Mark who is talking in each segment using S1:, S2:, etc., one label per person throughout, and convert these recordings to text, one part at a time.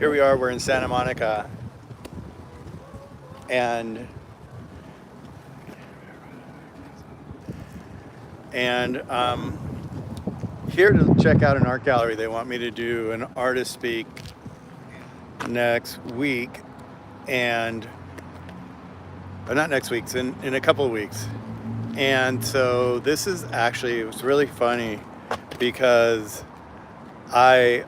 S1: here we are. We're in Santa Monica, and and here to check out an art gallery. They want me to do an artist speak next week, and not next week, it's in a couple of weeks. And so this is actually, it was really funny because I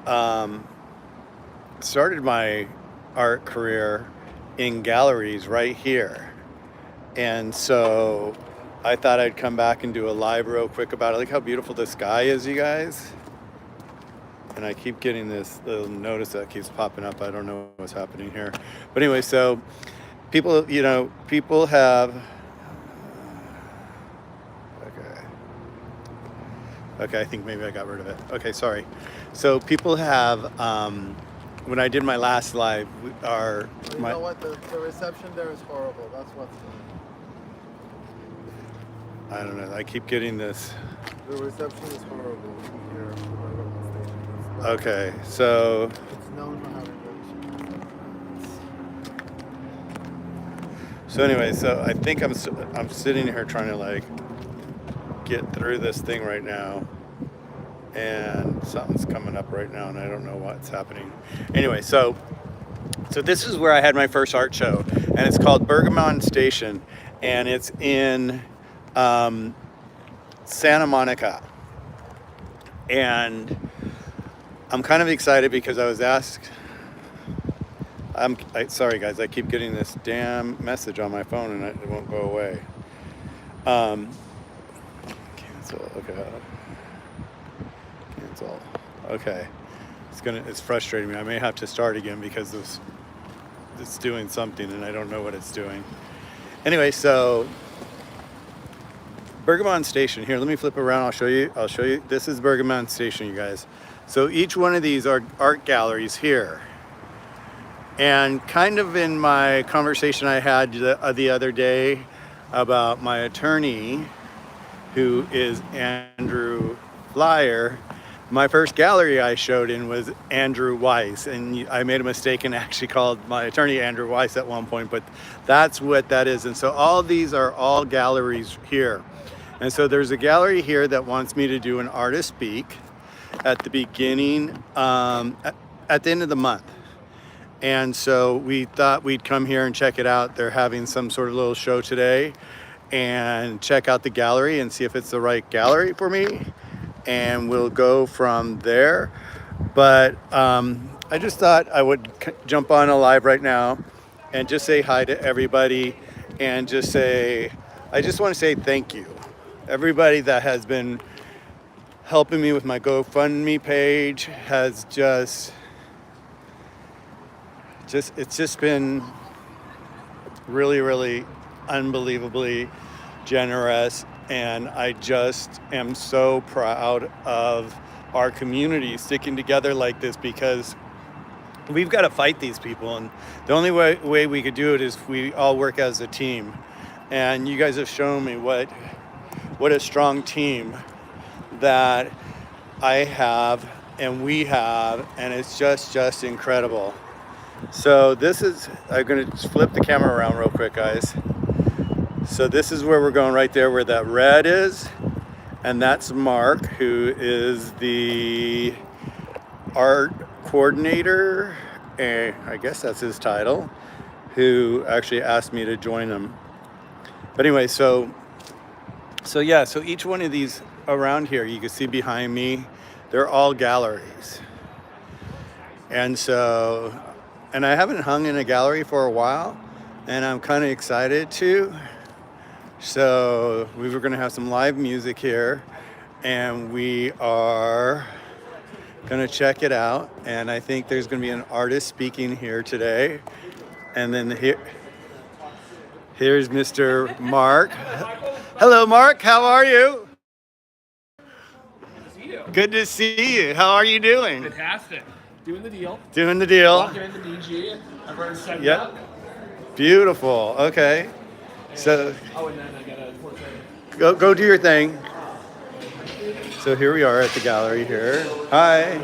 S1: started my art career in galleries right here. And so I thought I'd come back and do a live real quick about it. Look how beautiful the sky is, you guys. And I keep getting this little notice that keeps popping up. I don't know what's happening here. But anyway, so people, people have, okay, I think maybe I got rid of it. Okay, sorry. So people have, when I did my last live,
S2: You know what? The reception there is horrible. That's what's.
S1: I don't know. I keep getting this.
S2: The reception is horrible here.
S1: Okay, so.
S2: It's known for having good.
S1: So anyway, so I think I'm sitting here trying to like get through this thing right now, and something's coming up right now, and I don't know what's happening. Anyway, so this is where I had my first art show, and it's called Bergamon Station, and it's in Santa Monica, and I'm kind of excited because I was asked. Sorry guys, I keep getting this damn message on my phone and it won't go away. Cancel. Okay. Cancel. Okay. It's frustrating me. I may have to start again because it's doing something and I don't know what it's doing. Anyway, so Bergamon Station. Here, let me flip around. I'll show you. This is Bergamon Station, you guys. So each one of these are art galleries here. And kind of in my conversation I had the other day about my attorney, who is Andrew Flyer, my first gallery I showed in was Andrew Weiss. And I made a mistake and actually called my attorney Andrew Weiss at one point, but that's what that is. And so all these are all galleries here. And so there's a gallery here that wants me to do an artist speak at the beginning, at the end of the month. And so we thought we'd come here and check it out. They're having some sort of little show today, and check out the gallery and see if it's the right gallery for me. And we'll go from there. But I just thought I would jump on a live right now and just say hi to everybody and I just want to say thank you. Everybody that has been helping me with my GoFundMe page has it's just been really, really unbelievably generous, and I just am so proud of our community sticking together like this, because we've got to fight these people, and the only way we could do it is if we all work as a team. And you guys have shown me what a strong team that I have and we have, and it's just incredible. So I'm going to flip the camera around real quick, guys. So this is where we're going, right there where that red is. And that's Mark, who is the art coordinator, and I guess that's his title, who actually asked me to join him. But anyway, so each one of these around here, you can see behind me, they're all galleries. And I haven't hung in a gallery for a while, and I'm kind of excited to. So we were going to have some live music here, and we are going to check it out. And I think there's going to be an artist speaking here today. And then here's Mr. Mark. Hello, Mark. How are you? Good to see you. How are you doing?
S3: Fantastic. Doing the deal.
S1: Doing the deal.
S3: Walking in the DG. Everyone's setting up.
S1: Beautiful. Okay. So
S3: Oh, and then I got a
S1: go do your thing. So here we are at the gallery here. Hi.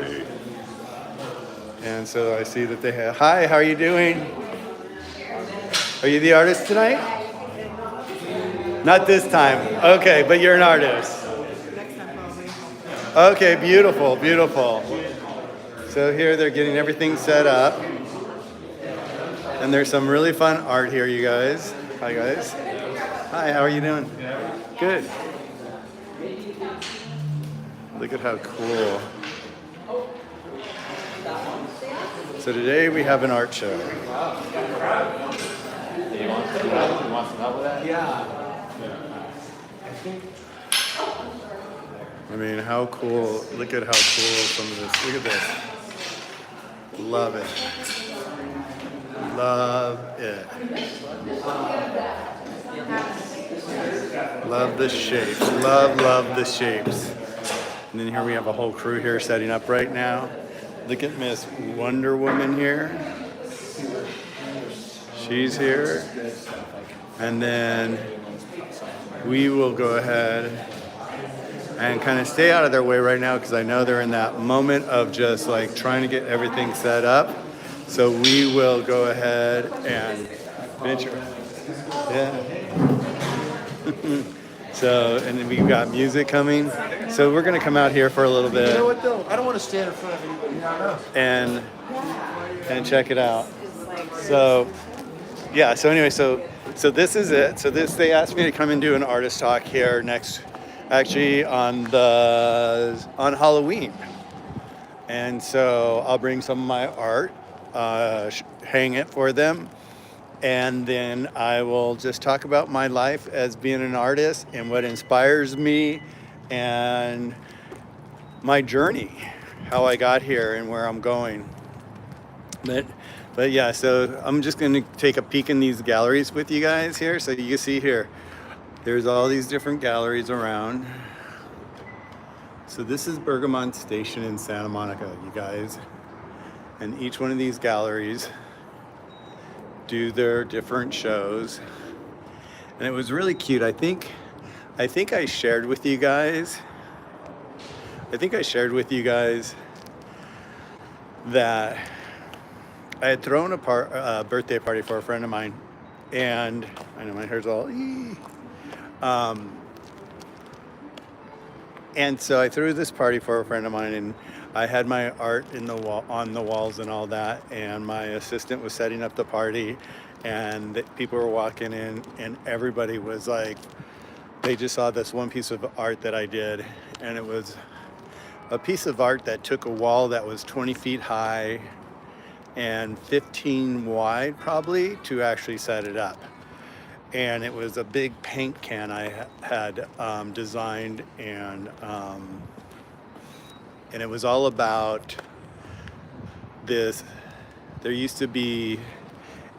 S1: And so I see that they have, hi, how are you doing? Are you the artist tonight? Not this time. Okay, but you're an artist. Okay, beautiful, beautiful. So here they're getting everything set up. And there's some really fun art here, you guys. Hi, guys. Hi, how are you doing? Good. Look at how cool. So today we have an art show. I mean, how cool. Look at how cool some of this. Look at this. Love it. Love it. Love the shapes. Love the shapes. And then here we have a whole crew here setting up right now. Look at Miss Wonder Woman here. She's here. And then we will go ahead and kind of stay out of their way right now because I know they're in that moment of just like trying to get everything set up. So we will go ahead and venture. Yeah. So, and then we've got music coming. So we're gonna come out here for a little bit.
S2: You know what though? I don't want to stand in front of anybody.
S1: And check it out. So yeah, so anyway, so this is it. So they asked me to come and do an artist talk here actually on Halloween. And so I'll bring some of my art, hang it for them, and then I will just talk about my life as being an artist and what inspires me and my journey, how I got here and where I'm going. But yeah, so I'm just going to take a peek in these galleries with you guys here. So you can see here, there's all these different galleries around. So this is Bergamont Station in Santa Monica, you guys. And each one of these galleries do their different shows. And it was really cute. I think I shared with you guys. That I had thrown a birthday party for a friend of mine, and I know my hair's all and so I threw this party for a friend of mine, and I had my art on the walls and all that, and my assistant was setting up the party, and people were walking in, and everybody was like, they just saw this one piece of art that I did, and it was a piece of art that took a wall that was 20 feet high and 15 wide probably to actually set it up. And it was a big paint can I had designed, and it was all about this. There used to be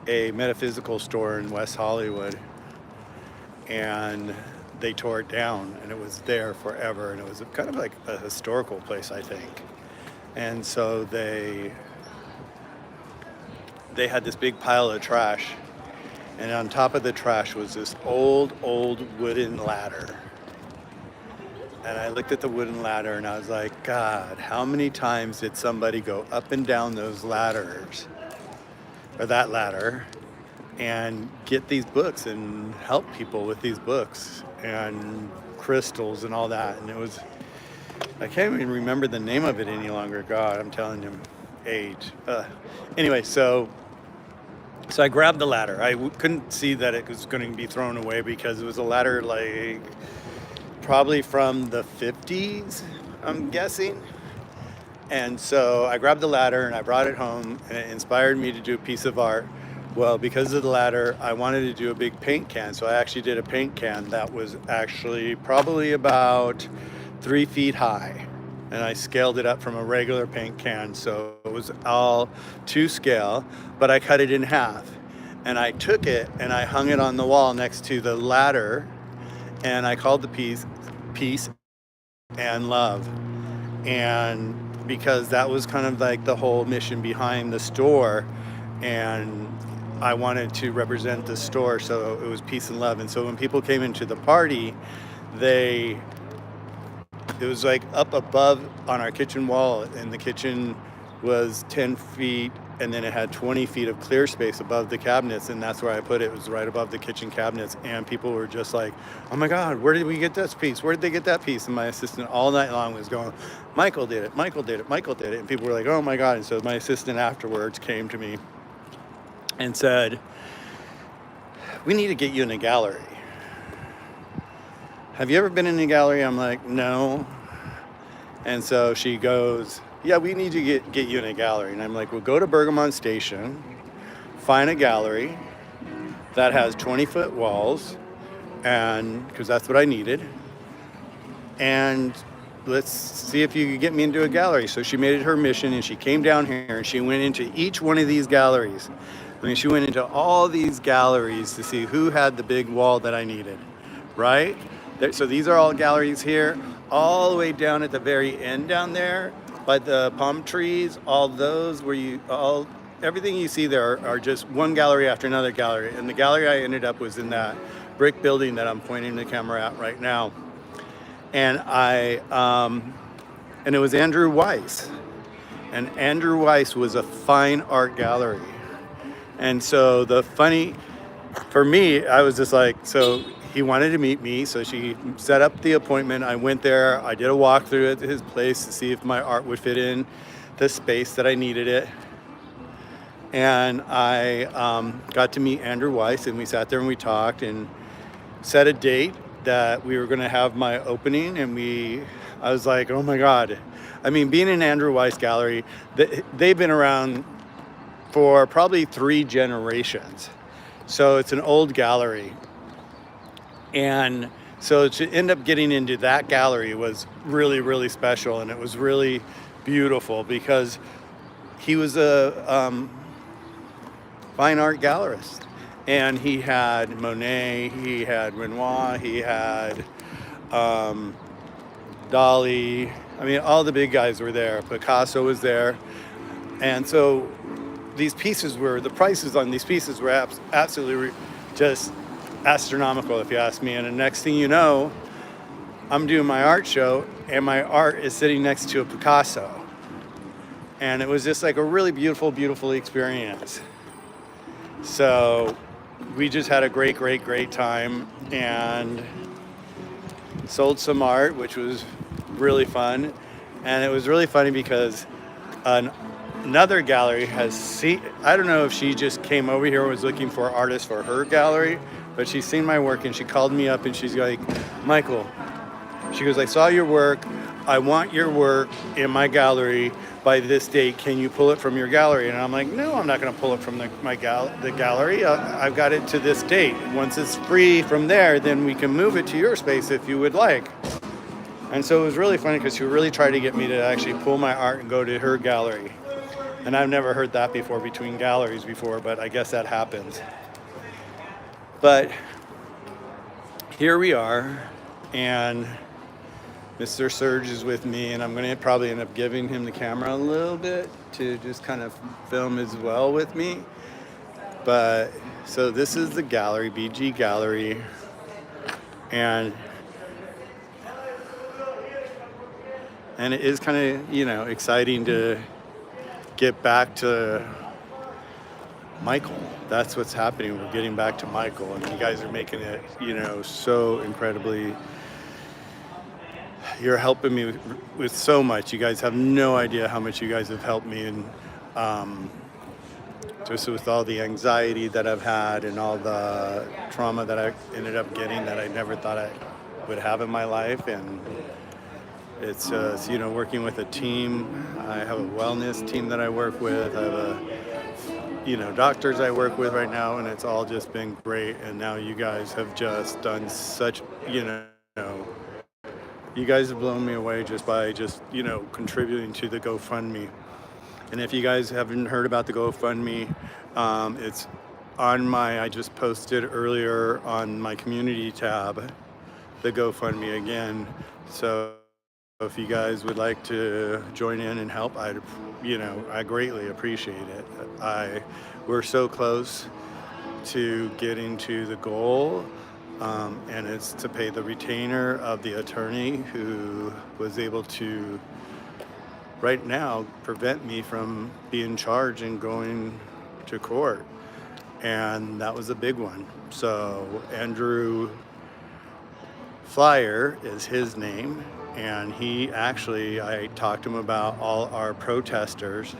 S1: a metaphysical store in West Hollywood, and they tore it down, and it was there forever, and it was kind of like a historical place, I think. And so they had this big pile of trash, and on top of the trash was this old wooden ladder. And I looked at the wooden ladder and I was like, God, how many times did somebody go up and down those ladders, or that ladder, and get these books and help people with these books and crystals and all that. And it was, I can't even remember the name of it any longer. God, I'm telling you, age. Anyway, so I grabbed the ladder. I couldn't see that it was going to be thrown away because it was a ladder like probably from the 50s, I'm guessing. And so I grabbed the ladder and I brought it home, and it inspired me to do a piece of art. Well, because of the ladder, I wanted to do a big paint can. So I actually did a paint can that was actually probably about 3 feet high. And I scaled it up from a regular paint can. So it was all to scale, but I cut it in half. And I took it and I hung it on the wall next to the ladder. And I called the piece Peace and Love. And because that was kind of like the whole mission behind the store. And I wanted to represent the store, so it was peace and love. And so when people came into the party, it was like up above on our kitchen wall in the kitchen was 10 feet, and then it had 20 feet of clear space above the cabinets, and that's where I put it. It was right above the kitchen cabinets, and people were just like, oh my God, where did we get this piece? Where did they get that piece? And my assistant all night long was going, Michael did it, Michael did it, Michael did it. And people were like, oh my God. And so my assistant afterwards came to me and said, we need to get you in a gallery. Have you ever been in a gallery? I'm like, no. And so she goes, yeah, we need to get you in a gallery. And I'm like, well, go to Bergamot Station, find a gallery that has 20-foot walls, and because that's what I needed. And let's see if you could get me into a gallery. So she made it her mission, and she came down here and she went into each one of these galleries. I mean, she went into all these galleries to see who had the big wall that I needed, right? So these are all galleries here, all the way down at the very end down there by the palm trees. All those where everything you see there are just one gallery after another gallery. And the gallery I ended up was in that brick building that I'm pointing the camera at right now. And and it was Andrew Weiss. And Andrew Weiss was a fine art gallery. And so for me, I was just like, so he wanted to meet me, so she set up the appointment. I went there, I did a walkthrough at his place to see if my art would fit in the space that I needed it. And I got to meet Andrew Weiss, and we sat there and we talked and set a date that we were gonna have my opening. And I was like, oh my God. I mean, being in Andrew Weiss Gallery, they've been around for probably 3 generations. So it's an old gallery. And so to end up getting into that gallery was really, really special. And it was really beautiful because he was a fine art gallerist. And he had Monet, he had Renoir, he had Dali. I mean, all the big guys were there. Picasso was there. And so the prices on these pieces were absolutely just astronomical, if you ask me. And the next thing you know, I'm doing my art show and my art is sitting next to a Picasso. And it was just like a really beautiful, beautiful experience. So we just had a great, great, great time and sold some art, which was really fun. And it was really funny because another gallery I don't know if she just came over here and was looking for artists for her gallery, but she's seen my work and she called me up and she's like, Michael, she goes, I saw your work. I want your work in my gallery by this date. Can you pull it from your gallery? And I'm like, no, I'm not going to pull it from the gallery. I've got it to this date. Once it's free from there, then we can move it to your space if you would like. And so it was really funny because she really tried to get me to actually pull my art and go to her gallery. And I've never heard that before between galleries before, but I guess that happens. But here we are, and Mr. Serge is with me, and I'm going to probably end up giving him the camera a little bit to just kind of film as well with me. But so this is the gallery, BG Gallery, and it is kind of, exciting to get back to Michael. That's what's happening. We're getting back to Michael, and you guys are making it, so incredibly. You're helping me with so much. You guys have no idea how much you guys have helped me, and just with all the anxiety that I've had and all the trauma that I ended up getting that I never thought I would have in my life. And it's just, working with a team. I have a wellness team that I work with. I have doctors I work with right now, and it's all just been great. And now you guys have just done such, you guys have blown me away just by contributing to the GoFundMe. And if you guys haven't heard about the GoFundMe, it's on I just posted earlier on my community tab, the GoFundMe again. So if you guys would like to join in and help, I greatly appreciate it. We're so close to getting to the goal, and it's to pay the retainer of the attorney who was able to right now prevent me from being charged and going to court. And that was a big one. So Andrew Flyer is his name, and he actually, I talked to him about all our protesters,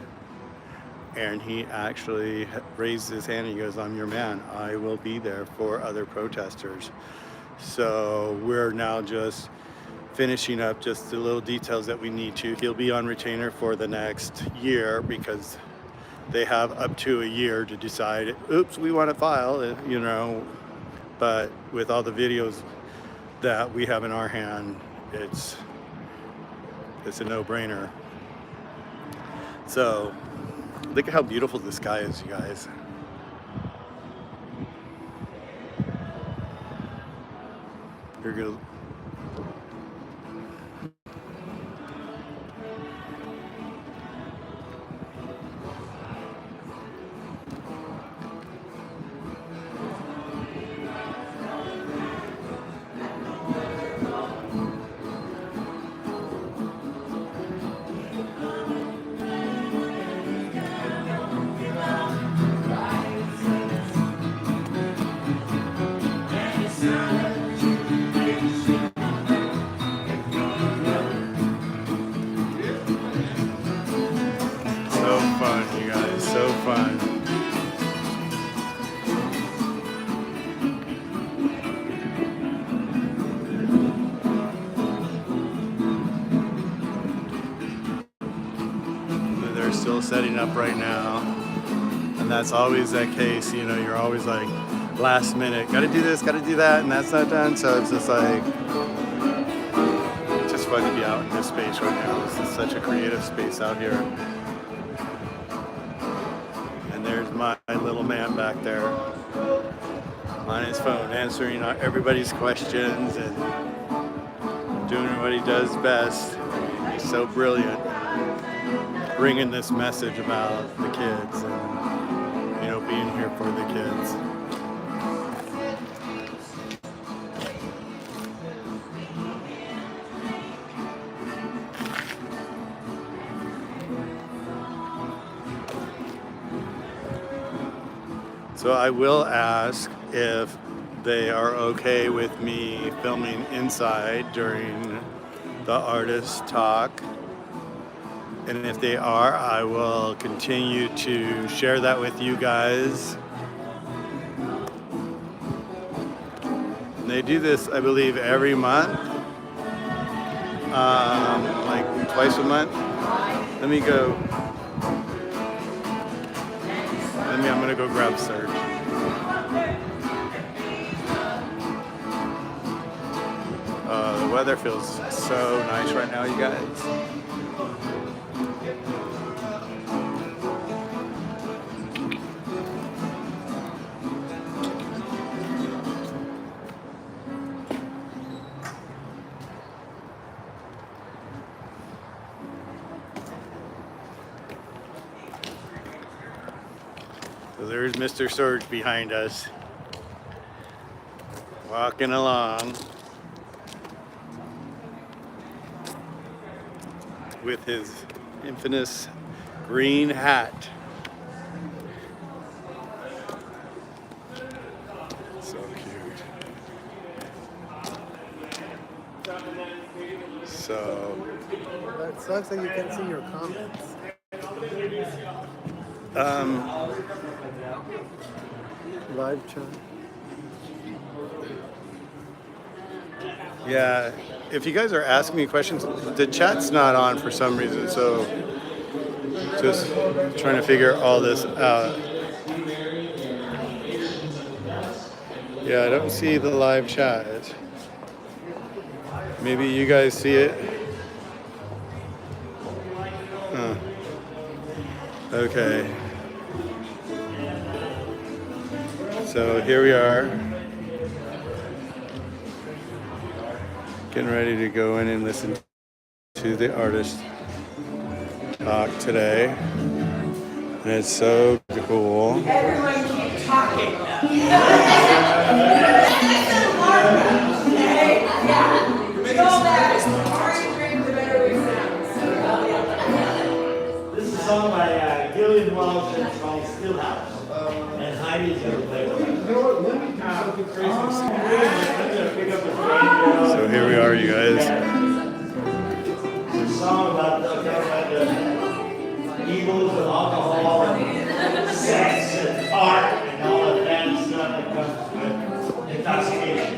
S1: and he actually raised his hand and he goes, I'm your man. I will be there for other protesters. So we're now just finishing up just the little details that we need to. He'll be on retainer for the next year because they have up to a year to decide, oops, we want to file, you know, but with all the videos that we have in our hand, it's a no-brainer. So look at how beautiful the sky is, you guys. You're good. Fun, you guys, so fun. They're still setting up right now, and that's always that case, you know, you're always like last minute, gotta do this, gotta do that, and that's not done. So it's just like, it's just fun to be out in this space right now. This is such a creative space out here. There's my little man back there on his phone answering everybody's questions and doing what he does best. He's so brilliant, bringing this message about the kids and, you know, being here for the kids. So I will ask if they are okay with me filming inside during the artist talk. And if they are, I will continue to share that with you guys. And they do this, I believe, every month, like twice a month. Let me go. I'm gonna go grab Serge. The weather feels so nice right now, you guys. So there's Mr. Serge behind us, walking along with his infamous green hat. So cute. So
S2: That sucks that you can't see your comments. Live chat.
S1: yeah, if you guys are asking me questions, the chat's not on for some reason, so just trying to figure all this out. Yeah, I don't see the live chat. Maybe you guys see it? Huh. Okay. So here we are, getting ready to go in and listen to the artist talk today. And it's so cool.
S4: Everyone keep talking. Go back. The more you drink, the better we sound.
S5: Julian Wells is called Stillhouse. And Heidi's gonna play with us.
S1: So here we are, you guys.
S5: It's a song about the evils of alcohol and sex and art and all of that stuff that comes with intoxication.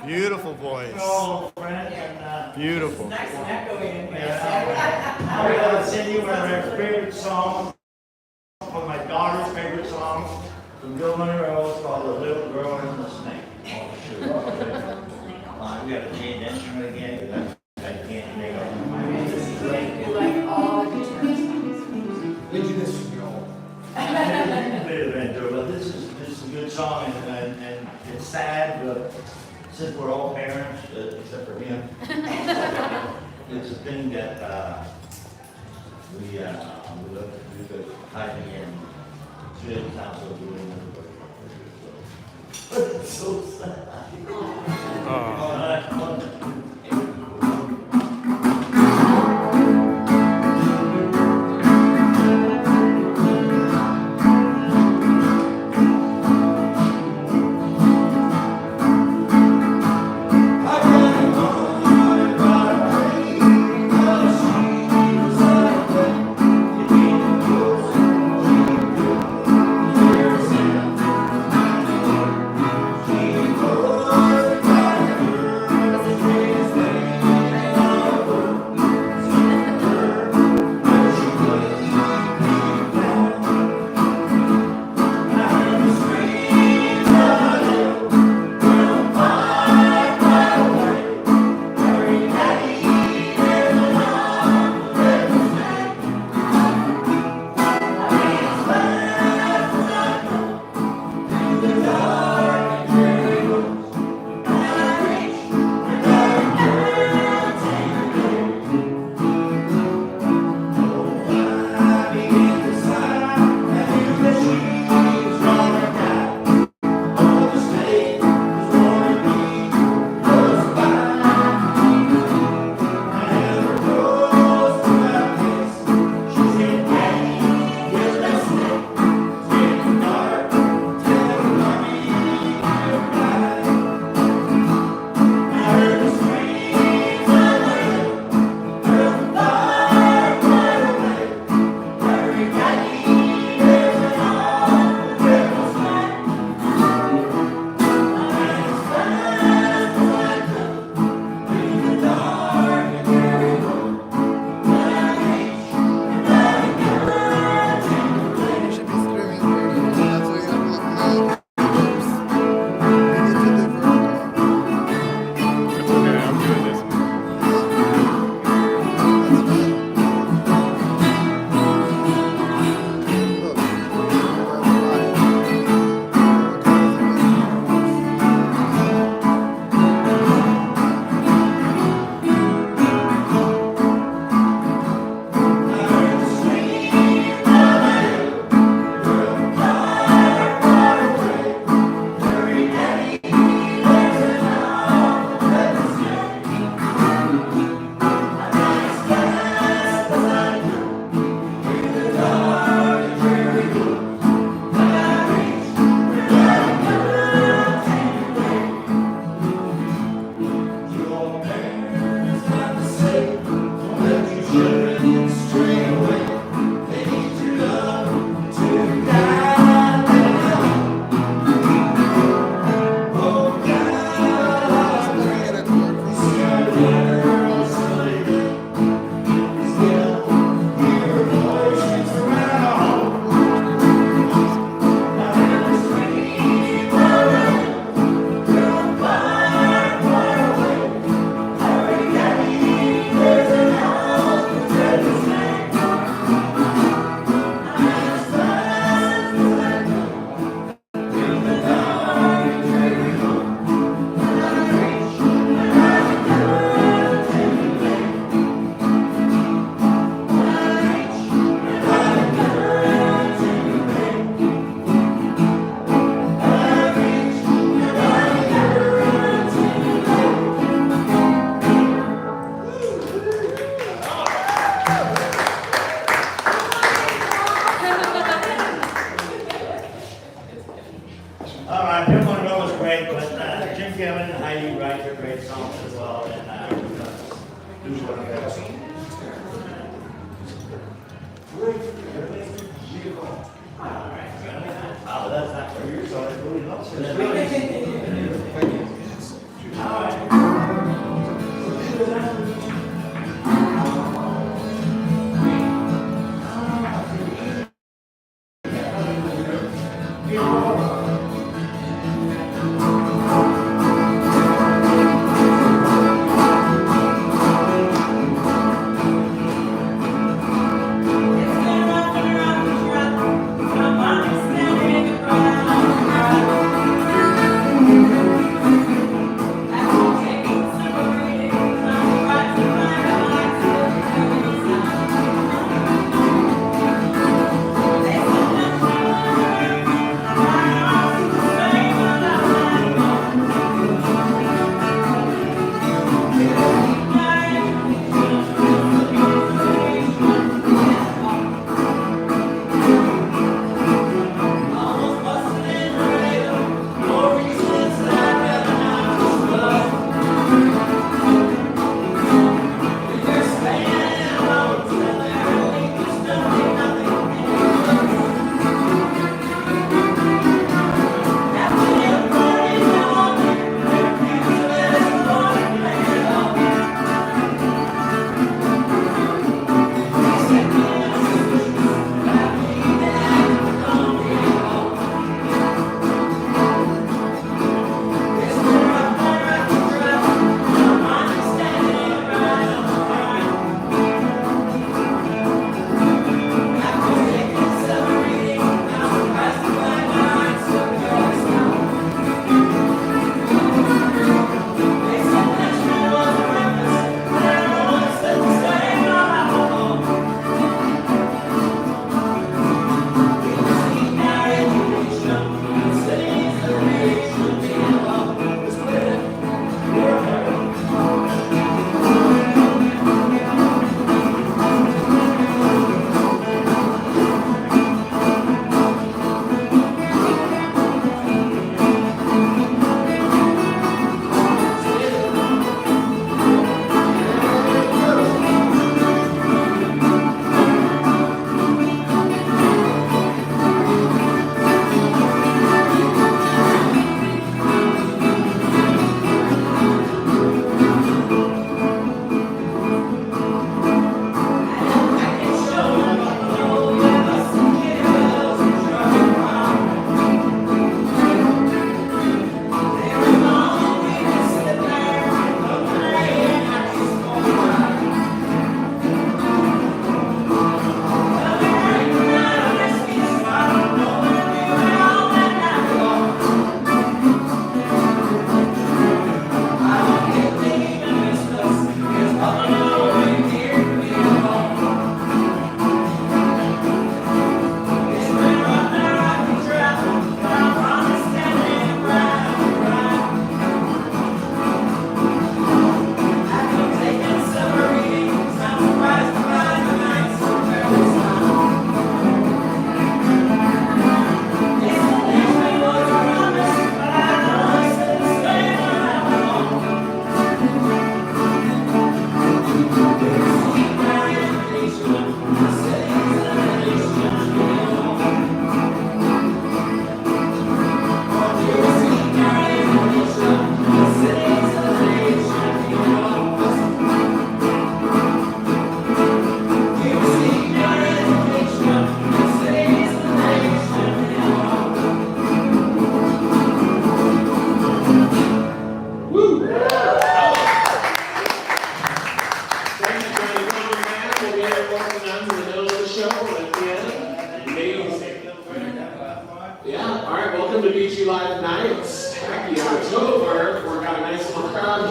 S1: Beautiful voice.
S5: Oh, friend, and
S1: Beautiful.
S5: I'm going to send you one of our favorite songs, one of my daughter's favorite songs from Bill Monroe. It's called The Little Girl and the Snake. Oh, shoot. We got to change the instrument again, because I can't make up my mind. This is great.
S4: You like all guitar songs.
S3: We do this from your old.
S5: Bit of intro, but this is a good song, and sad, but since we're all parents, except for him, it's a thing that we love to do, the hiking in Jim's house over doing everybody. But it's so sad.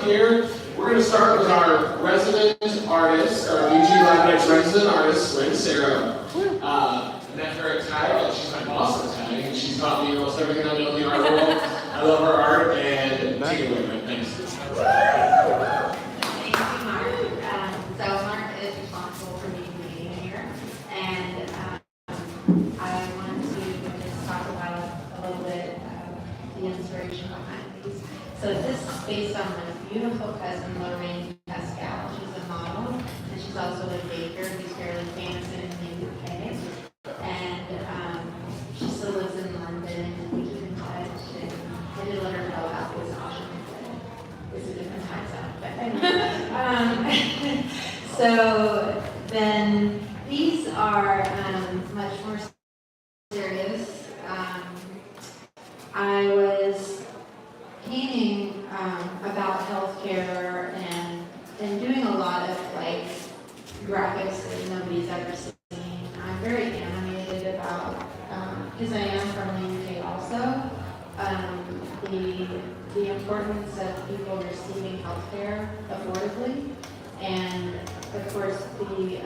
S3: here. We're going to start with our resident artist, our UG Latinx resident artist, Lynn Sarah. Met her at TIE, she's my boss at TIE, and she's taught me almost everything I know in the art world. I love her art, and take it away, man. Thanks.
S4: Thank you, Mark. So Mark is responsible for me being here, and I want to just talk about a little bit of the inspiration behind these. So this is based on my beautiful cousin Lorraine Pascal. She's a model, and she's also a baker who's fairly famous in the UK. And she still lives in London, and we keep in touch. And I did let her know about this auction, but it's a different time zone. But anyway, so then these are much more serious. I was painting about healthcare and doing a lot of like graphics that nobody's ever seen. I'm very animated about, because I am from the UK also, the importance of people receiving healthcare affordably, and of course the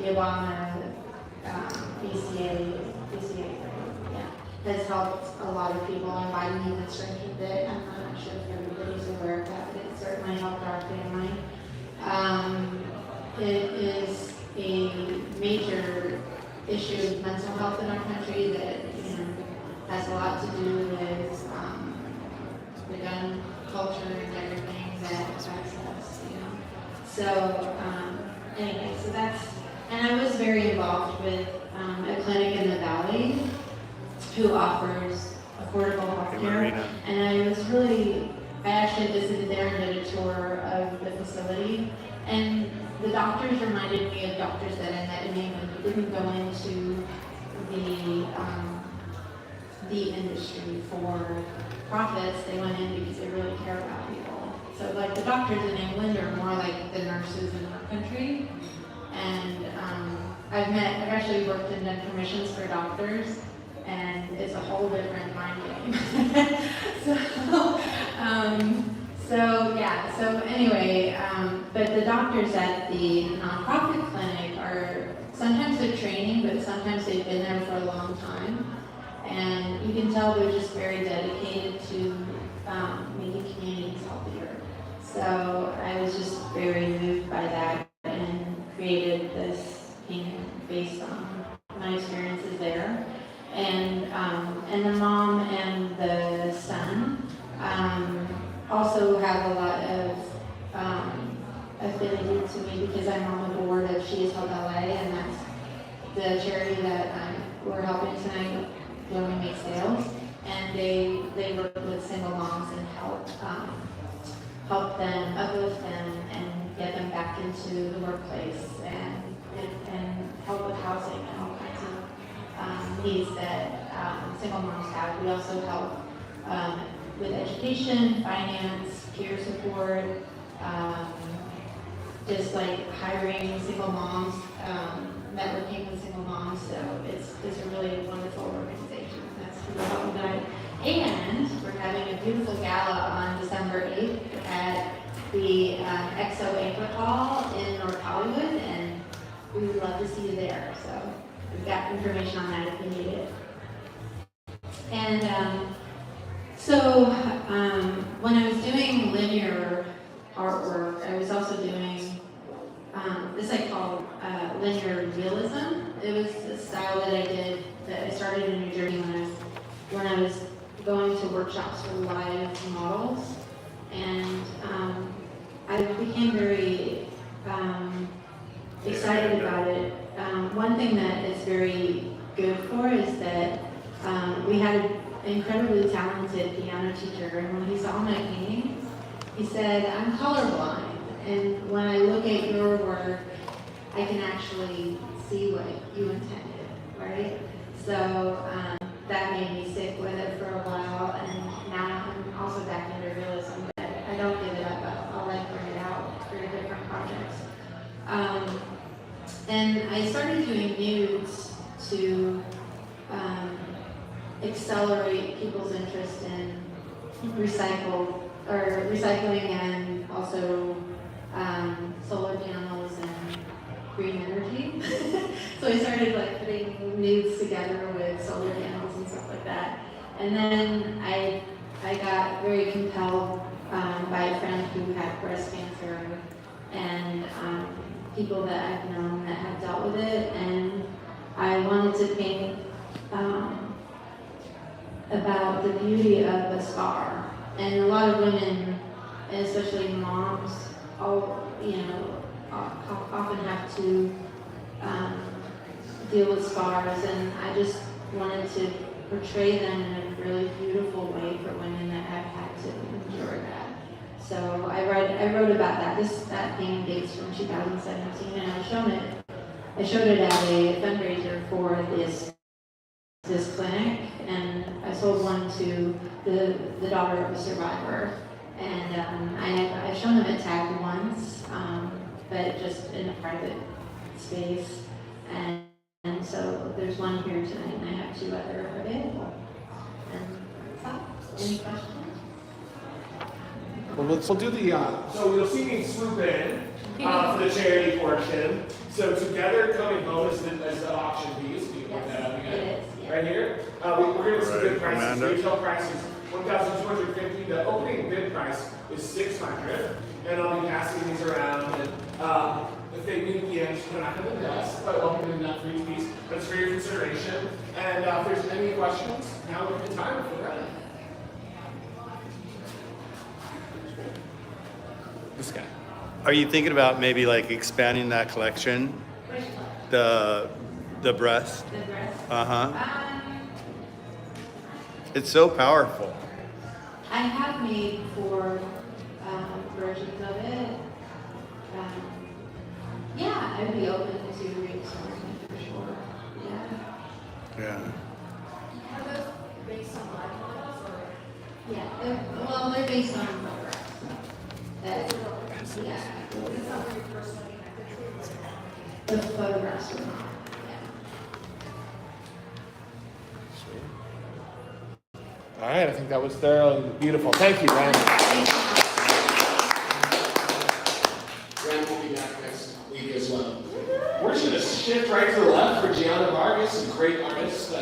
S4: Obama BCA, has helped a lot of people, and Biden even strengthened it. I'm not sure if everybody's aware of that, but it certainly helped our family. It is a major issue of mental health in our country that has a lot to do with the gun culture and everything that affects us. So anyway, so that's, and I was very involved with a clinic in the Valley who offers affordable health care, and I actually visited there and did a tour of the facility, and the doctors reminded me of doctors that I met in England who didn't go into the industry for profits. They went in because they really care about people. So like the doctors in England are more like the nurses in our country, and I've actually worked and done commissions for doctors, and it's a whole different mind game. So anyway, but the doctors at the nonprofit clinic are, sometimes they're training, but sometimes they've been there for a long time. And you can tell they're just very dedicated to making communities healthier. So I was just very moved by that and created this painting based on my experiences there. And the mom and the son also have a lot of affinity to me because I'm on the board of She Is Health LA, and that's the charity that we're helping tonight when we make sales. And they work with single moms and help them, uplift them, and get them back into the workplace and help with housing and all kinds of needs that single moms have. We also help with education, finance, peer support, just like hiring single moms, networking with single moms. So it's a really wonderful organization. That's who we're helping tonight. And we're having a beautiful gala on December 8th at the XO Banquet Hall in North Hollywood, and we would love to see you there. So we've got information on that if you need it. And when I was doing linear artwork, I was also doing this I call linear realism. It was a style that I did, that I started in New Jersey when I was going to workshops for live models, and I became very excited about it. One thing that it's very good for is that we had an incredibly talented piano teacher, and when he saw my paintings, he said, "I'm colorblind, and when I look at your work, I can actually see what you intended," right? So that made me stick with it for a while, and now I'm also back into realism, but I don't give it up. I'll like bring it out for different projects. And I started doing nudes to accelerate people's interest in recycling and also solar panels and green energy. So I started like putting nudes together with solar panels and stuff like that. And then I got very compelled by a friend who had breast cancer and people that I've known that have dealt with it, and I wanted to paint about the beauty of a scar. And a lot of women, and especially moms, often have to deal with scars, and I just wanted to portray them in a really beautiful way for women that have had to endure that. So I wrote about that. That painting dates from 2017, and I showed it at a fundraiser for this clinic, and I sold one to the daughter of a survivor. And I've shown them at TAG once, but just in a private space. And so there's one here tonight, and I have 2 other available. And that's all. Any questions?
S3: Well, we'll do the, so you'll see me swoop in for the charity portion. So together coming home is the auction piece. You can put that up again.
S4: It is, yeah.
S3: Right here. We're going to see good prices.
S1: Amanda.
S3: Retail price is $1,250. The opening bid price is $600. And I'll be passing these around. And if they meet at the end, they're not going to desk, but I'll be that for each piece. But it's for your consideration. And if there's any questions, now would be the time if you're ready. This guy.
S1: Are you thinking about maybe like expanding that collection?
S4: Which one?
S1: The breast?
S4: The dress?
S1: Uh-huh. It's so powerful.
S4: I have made 4 versions of it. Yeah, I'd be open to reexploring for sure. Yeah.
S1: Yeah.
S4: Are those based on live models or? Yeah, they're based on photographs. Yeah. The photographs are not.
S3: All right, I think that was thorough and beautiful. Thank you, Ryan. Ryan will be back next week as well. We're just going to shift right to the left for Gianna Vargas, a great artist.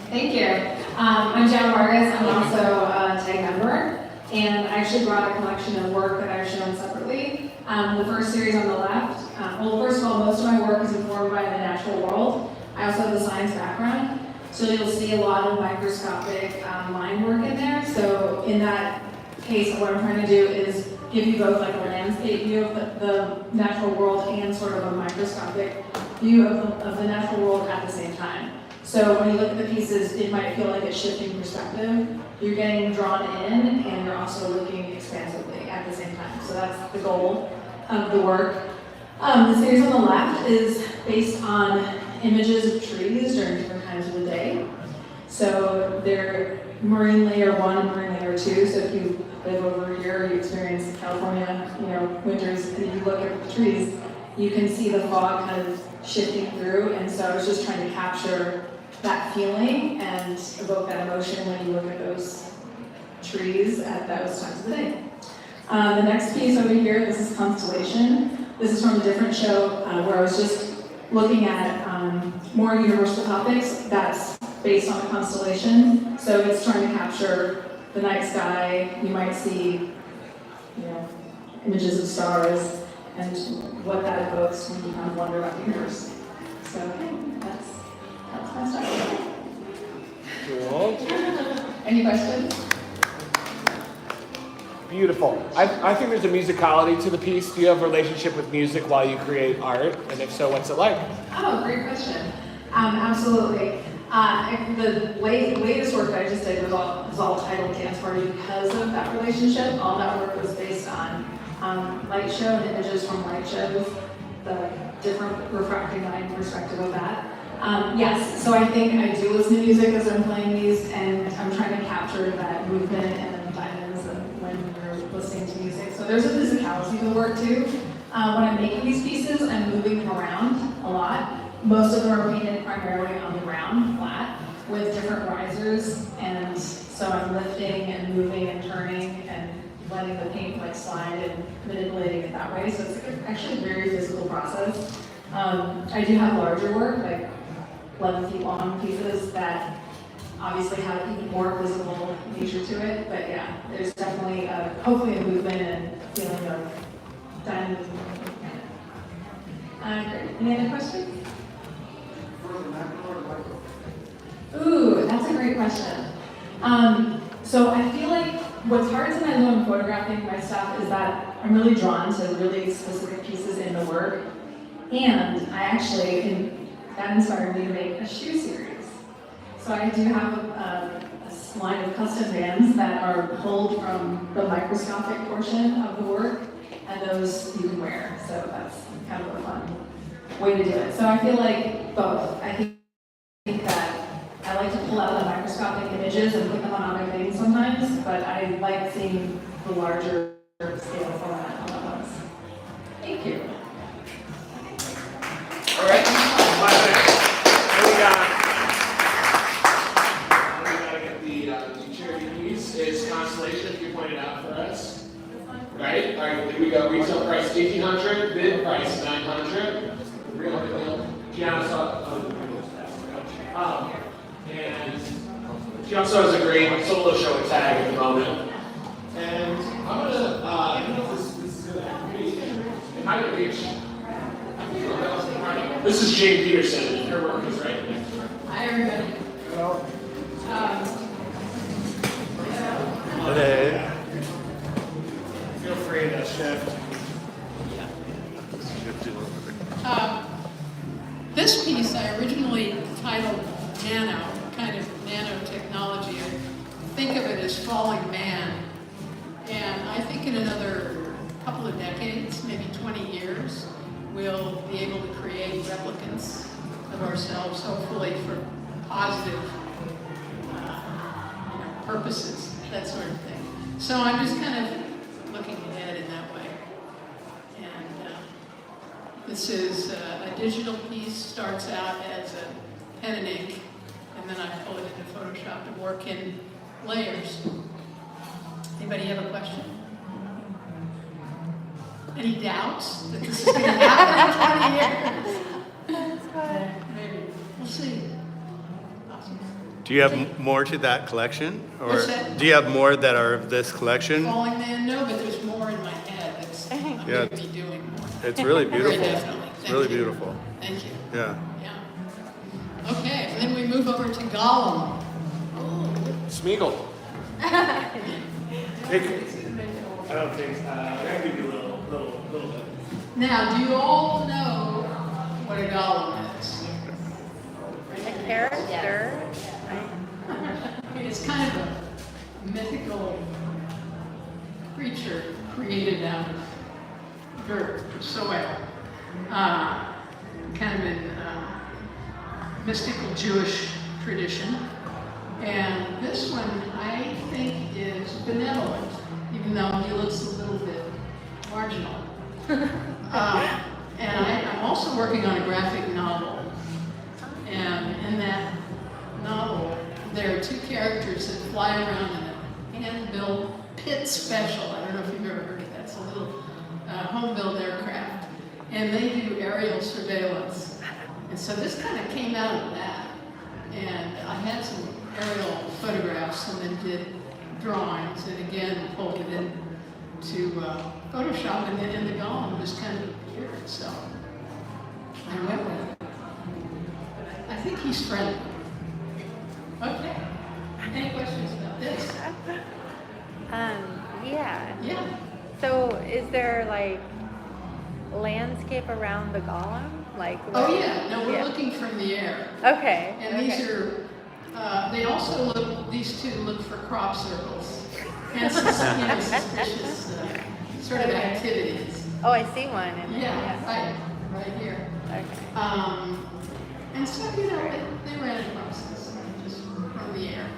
S6: Thank you. I'm Gianna Vargas. I'm also a TAG member, and I actually brought a collection of work that I've shown separately. The first series on the left. Well, first of all, most of my work is informed by the natural world. I also have a science background. So you'll see a lot of microscopic line work in there. So in that case, what I'm trying to do is give you both like a landscape view of the natural world and sort of a microscopic view of the natural world at the same time. So when you look at the pieces, it might feel like it's shifting perspective. You're getting drawn in and you're also looking expansively at the same time. So that's the goal of the work. The series on the left is based on images of trees during different times of the day. So they're marine layer 1 and marine layer 2. So if you live over here, you experience California, winters, and if you look at the trees, you can see the fog kind of shifting through. And so I was just trying to capture that feeling and evoke that emotion when you look at those trees at those times of the day. The next piece over here, this is Constellation. This is from a different show where I was just looking at more universal topics that's based on a constellation. So it's trying to capture the night sky. You might see, images of stars and what that evokes when you kind of wonder about the universe. So that's my style.
S3: Cool.
S6: Any questions?
S3: Beautiful. I think there's a musicality to the piece. Do you have a relationship with music while you create art? And if so, what's it like?
S6: Oh, great question. Absolutely. The way this work that I just did was all titled Dance Party because of that relationship. All that work was based on light show and images from light shows, the different refracting light perspective of that. Yes, so I think I do listen to music as I'm playing these, and I'm trying to capture that movement and dynamism when you're listening to music. So there's a physicality to the work too. When I'm making these pieces, I'm moving them around a lot. Most of them are painted primarily on the ground, flat, with different risers and So I'm lifting and moving and turning and letting the paint like slide and manipulating it that way. So it's actually a very physical process. I do have larger work, like 11 feet long pieces that obviously have even more visible nature to it. But yeah, there's definitely hopefully a movement and feeling of dynamism. Great. Any other questions? Ooh, that's a great question. So I feel like what's hard sometimes when I'm photographing my stuff is that I'm really drawn to really specific pieces in the work. And I actually, that inspired me to make a shoe series. So I do have a line of custom bands that are pulled from the microscopic portion of the work, and those you can wear. So that's kind of a fun way to do it. So I feel like both. I think that I like to pull out the microscopic images and put them on other things sometimes, but I like seeing the larger scale format on the ones. Thank you.
S3: All right. We gotta get the charity piece. Is Constellation, if you pointed out for us. Right? All right, here we go. Retail price $1,800, bid price $900. Real deal. Gianna saw. And she also has a great solo show at TAG at the moment. And I'm gonna, I don't know if this is gonna reach. It might reach. This is Jane Peterson, and her work is right there.
S6: Hi, everybody.
S1: Hey.
S3: Feel free to shift.
S7: This piece I originally titled Nano, kind of nanotechnology. I think of it as Falling Man. And I think in another couple of decades, maybe 20 years, we'll be able to create replicants of ourselves, hopefully for positive purposes, that sort of thing. So I'm just kind of looking ahead in that way. And this is a digital piece, starts out as a pen and ink, and then I pull it into Photoshop to work in layers. Anybody have a question? Any doubts that this is going to happen in 20 years? Maybe. We'll see. Awesome.
S1: Do you have more to that collection? Or
S7: What's that?
S1: do you have more that are of this collection?
S7: Falling Man? No, but there's more in my head that's I'm
S1: Yeah.
S7: going to be doing more.
S1: It's really beautiful.
S7: Very definitely.
S1: It's
S7: Thank
S1: really
S7: you.
S1: beautiful.
S7: Thank you.
S1: Yeah.
S7: Yeah. Okay, and then we move over to Gollum.
S3: Smeagol.
S5: I don't think, I'll give you a little bit.
S7: Now, do you all know what a Gollum is?
S8: A character.
S7: I mean, it's kind of a mythical creature created out of dirt or soil, kind of in mystical Jewish tradition. And this one, I think, is benevolent, even though he looks a little bit marginal. And I'm also working on a graphic novel. And in that novel, there are two characters that fly around in a hand-built Pitt Special. I don't know if you've ever heard of that. It's a little home-built aircraft. And they do aerial surveillance. And so this kind of came out of that. And I had some aerial photographs and then did drawings and again pulled it into Photoshop, and then in the Gollum just kind of appeared. So I went with it. But I think he's friendly. Okay. Any questions about this?
S8: Yeah.
S7: Yeah.
S8: So is there like landscape around the golem? Like
S7: Oh yeah. No, we're
S8: yeah.
S7: looking from the air.
S8: Okay.
S7: And
S8: okay.
S7: these are, they also look, these two look for crop circles and suspicious sort of activities.
S8: Oh, I see one.
S7: Yeah, right here.
S8: Okay.
S7: And so, you know, they ran across this just from the air.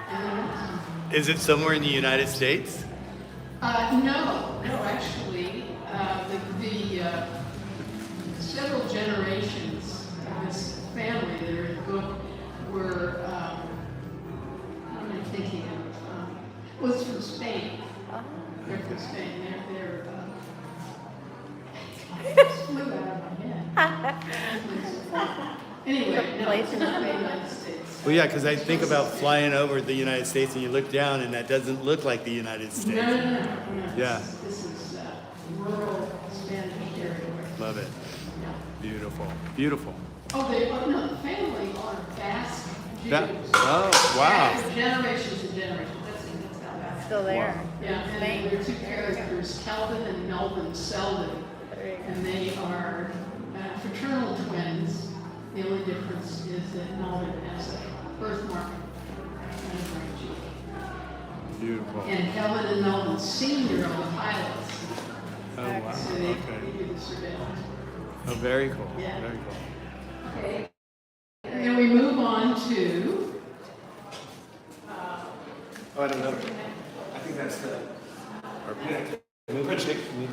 S7: And,
S1: Is it somewhere in the United States?
S7: no, actually, the several generations of this family that are in the book were was from Spain.
S8: Oh.
S7: They're from Spain. They're flew out of my head. Anyway, no, it's not the United States.
S1: Well, yeah, because I think about flying over the United States and you look down and that doesn't look like the United States.
S7: No.
S1: Yeah.
S7: This is rural Spanish territory.
S1: Love it.
S7: Yeah.
S1: Beautiful. Beautiful.
S7: No, the family are Basque Jews.
S1: Oh, wow.
S7: For generations and generations. That's how that.
S8: Still there.
S7: Yeah, and there are two characters, Calvin and Melvin Selden, and they are fraternal twins. The only difference is that Melvin has a birthmark and a brain cheek.
S1: Beautiful.
S7: And Calvin and Melvin Sr. are the pilots,
S1: Oh, wow.
S7: so they
S1: Okay.
S7: do the surveillance.
S1: Oh, very cool.
S7: Yeah.
S1: Very cool.
S7: Okay. And then we move on to,
S9: Oh, I don't know. I think that's the. Move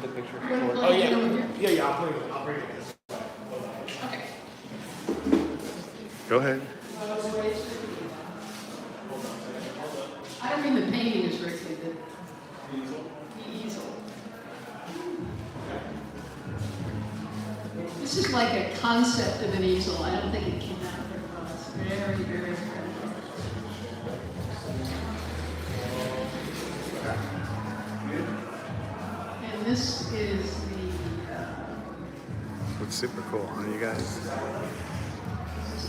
S9: the picture forward.
S7: Oh, yeah.
S9: Yeah, I'll bring it this way.
S7: Okay.
S1: Go ahead.
S7: I don't mean the painting is Ricky, the easel. This is like a concept of an easel. I don't think it came out very well. It's very, very, very. And this is the
S1: Looks super cool, huh, you guys?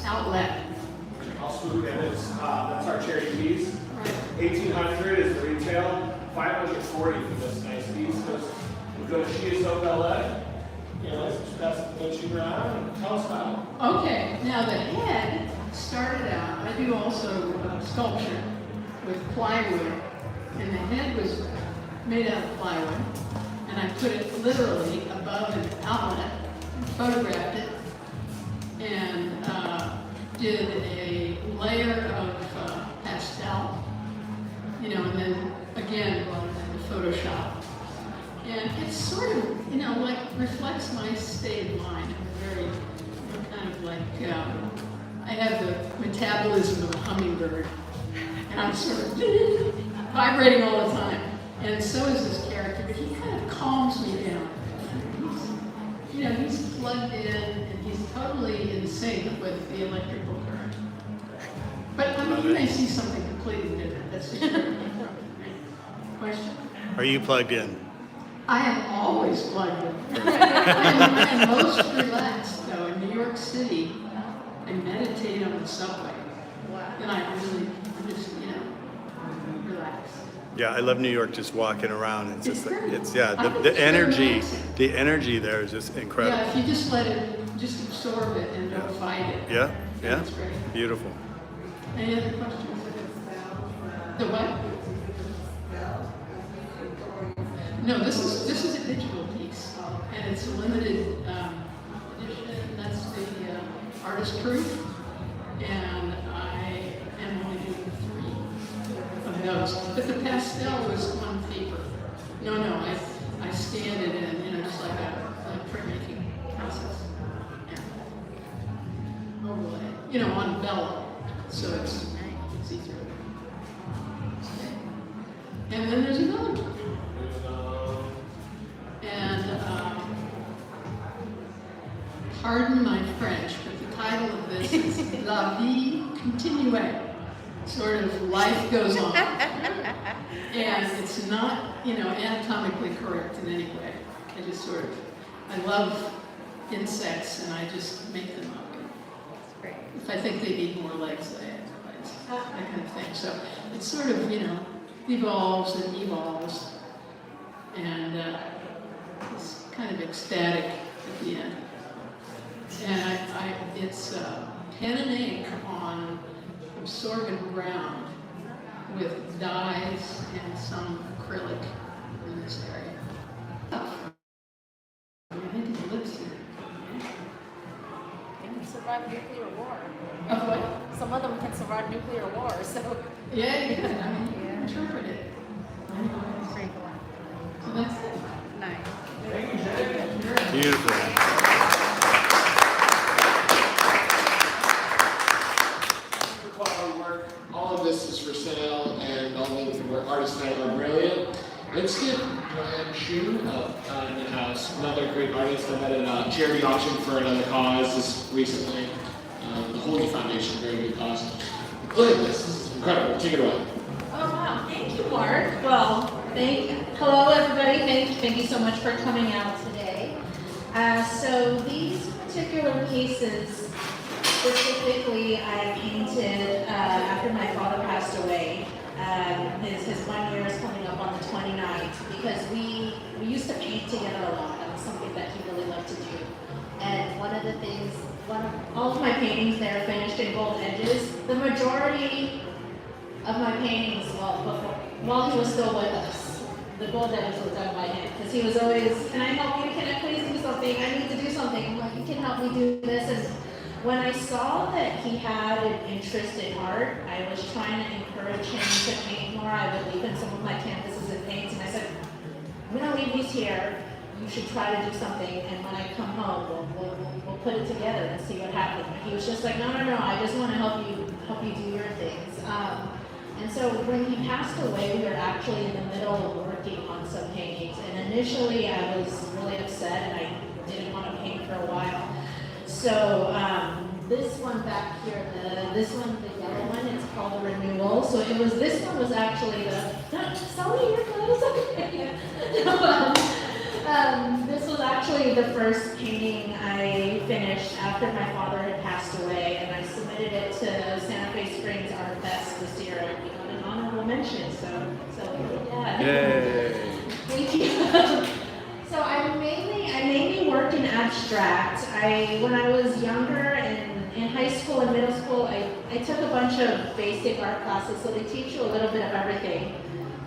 S7: outlet.
S9: Also, that's our cherry piece.
S7: Right.
S9: 1800 is the retail. 540 for this nice piece. We go to Chia Sobella. You know, that's Vinci Brown and Tell style.
S7: Okay, now the head started out, I do also sculpture with plywood, and the head was made out of plywood, and I put it literally above an outlet, photographed it, and did a layer of pastel, you know, and then again brought it into Photoshop. And it's sort of, you know, like reflects my state of mind. I'm very, kind of like, I have the metabolism of a hummingbird. And I'm sort of vibrating all the time. And so is this character, but he kind of calms me down. You know, he's plugged in and he's totally in sync with the electrical current. But I mean, you may see something completely different. That's just question.
S1: Are you plugged in?
S7: I am always plugged in. I am most relaxed though in New York City. I meditate on the subway. And I really just, you know, relax.
S1: Yeah, I love New York. Just walking around, it's just,
S7: great.
S1: it's yeah,
S7: I think
S1: the
S7: it's very
S1: energy,
S7: relaxing.
S1: the energy there is just incredible.
S7: Yeah, if you just let it, just absorb it and don't fight it.
S1: Yeah, yeah,
S7: That's great.
S1: beautiful.
S7: Any other questions? The what? No, this is a digital piece, and it's a limited edition. That's the artist proof, and I am only doing 3 of those. But the pastel was on paper. No, I scanned it in, you know, just like a printmaking process. Yeah. Overlay, you know, on vellum, so it's easier. And then there's another one. And pardon my French, but the title of this is La Vie Continue. Sort of life goes on. And it's not, you know, anatomically correct in any way. I just sort of, I love insects and I just make them up.
S8: That's great.
S7: If I think they need more legs, I add legs, that kind of thing. So it sort of, you know, evolves and evolves. And it's kind of ecstatic at the end. And it's pen and ink on absorbent ground with dyes and some acrylic in this area. I think it lives here.
S10: They can survive nuclear war.
S7: Of what?
S10: Some of them can survive nuclear war, so.
S7: Yeah, you can, I mean, you can interpret it.
S8: That's pretty cool.
S7: So that's it.
S8: Nice.
S1: Beautiful.
S3: Quality work. All of this is for sale, and all the artists tonight are brilliant. Let's get Brian Shu up in the house, another great artist. I met at a charity auction for another cause just recently. The Holy Foundation, very good cause. Look at this is incredible. Take it away.
S4: Oh wow, thank you, Mark. Well, hello everybody. Thank you so much for coming out today. So these particular pieces, specifically, I painted after my father passed away. His 1 year is coming up on the 29th because we used to paint together a lot. That was something that he really loved to do. And all of my paintings, they're finished in gold edges. The majority of my paintings, while he was still with us, the gold edges were done by him. Because he was always, can I help you? Can I please do something? I need to do something. I'm like, you can help me do this. And when I saw that he had an interest in art, I was trying to encourage him to paint more. I would leave him some of my canvases and paints, and I said, I'm gonna leave these here. You should try to do something, and when I come home, we'll put it together and see what happens. But he was just like, no, I just want to help you do your things. And so when he passed away, we were actually in the middle of working on some paintings, and initially I was really upset, and I didn't want to paint for a while. So this one back here, the yellow one, it's called the Renewal. So this one was actually sorry, your clothes. This was actually the first painting I finished after my father had passed away, and I submitted it to Santa Fe Springs Art Fest this year. And we got an honorable mention, so yeah.
S1: Yay!
S4: Thank you. So I mainly worked in abstract. When I was younger and in high school and middle school, I took a bunch of basic art classes, so they teach you a little bit of everything.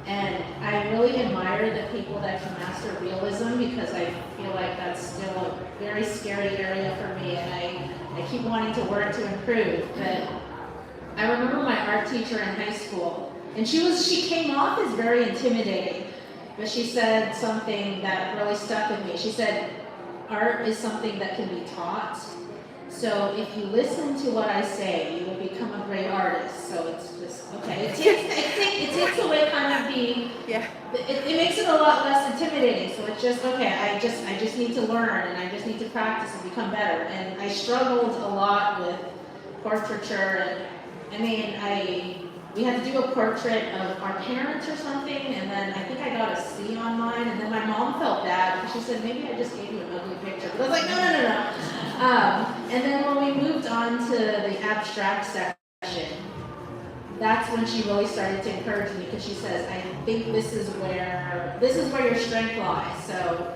S4: And I really admire the people that can master realism because I feel like that's still a very scary area for me, and I keep wanting to work to improve. But I remember my art teacher in high school, and she came off as very intimidating. But she said something that really stuck with me. She said, art is something that can be taught. So if you listen to what I say, you will become a great artist. So it's just, okay. It takes away kind of it makes it a lot less intimidating. So it's just, okay, I just need to learn, and I just need to practice and become better. And I struggled a lot with portraiture. And we had to do a portrait of our parents or something, and then I think I got a C on mine, and then my mom felt bad because she said, maybe I just gave you an ugly picture. But I was like, no. And then when we moved on to the abstract section, that's when she really started to encourage me because she says, I think this is where your strength lies. So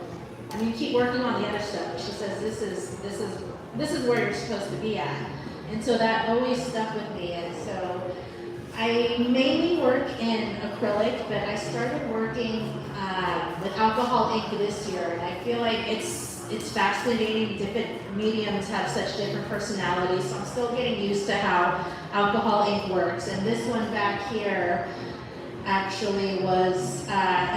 S4: you keep working on the other stuff, but she says this is where you're supposed to be at. And so that always stuck with me. And so I mainly work in acrylic, but I started working with alcohol ink this year, and I feel like it's fascinating. Different mediums have such different personalities, so I'm still getting used to how alcohol ink works. And this one back here actually was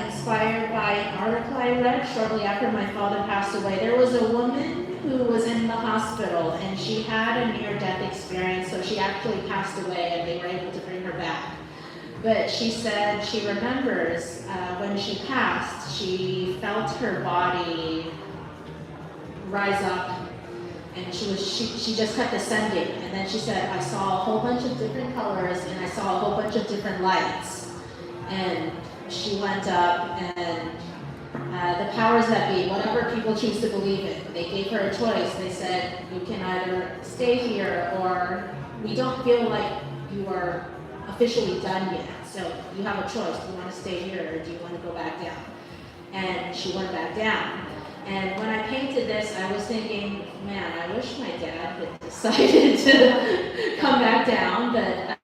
S4: inspired by an article I read shortly after my father passed away. There was a woman who was in the hospital, and she had a near-death experience, so she actually passed away, and they were able to bring her back. But she said she remembers when she passed, she felt her body rise up, and she just kept ascending. And then she said, I saw a whole bunch of different colors, and I saw a whole bunch of different lights. And she went up, and the powers that be, whatever people choose to believe in, they gave her a choice. They said, you can either stay here, or we don't feel like you are officially done yet. So you have a choice. Do you want to stay here, or do you want to go back down? And she went back down. And when I painted this, I was thinking, man, I wish my dad had decided to come back down, but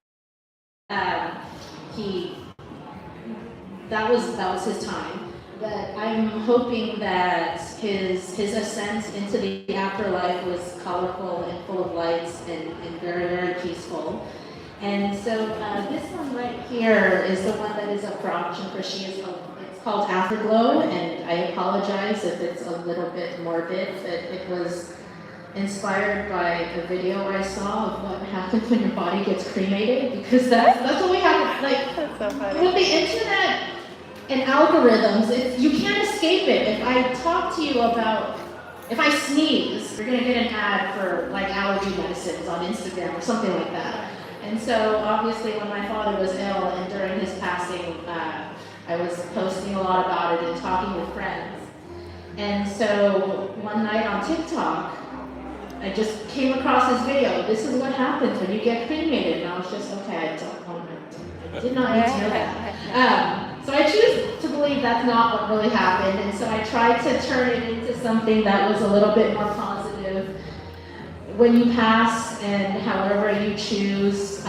S4: that was his time. But I'm hoping that his ascent into the afterlife was colorful and full of lights and very, very peaceful. And so this one right here is the one that is up for auction for it's called Afterglow, and I apologize if it's a little bit morbid, but it was
S6: inspired by a video I saw of what happens when your body gets cremated, because that's what we have, like,
S8: That's so funny.
S6: with the internet and algorithms, you can't escape it. If I talk to you about, if I sneeze, you're gonna get an ad for like allergy medicines on Instagram or something like that. And so obviously when my father was ill and during his passing, I was posting a lot about it and talking with friends. And so one night on TikTok, I just came across this video. This is what happens when you get cremated. And I was just, okay, I did not need to know that. So I choose to believe that's not what really happened. And so I tried to turn it into something that was a little bit more positive. When you pass and however you choose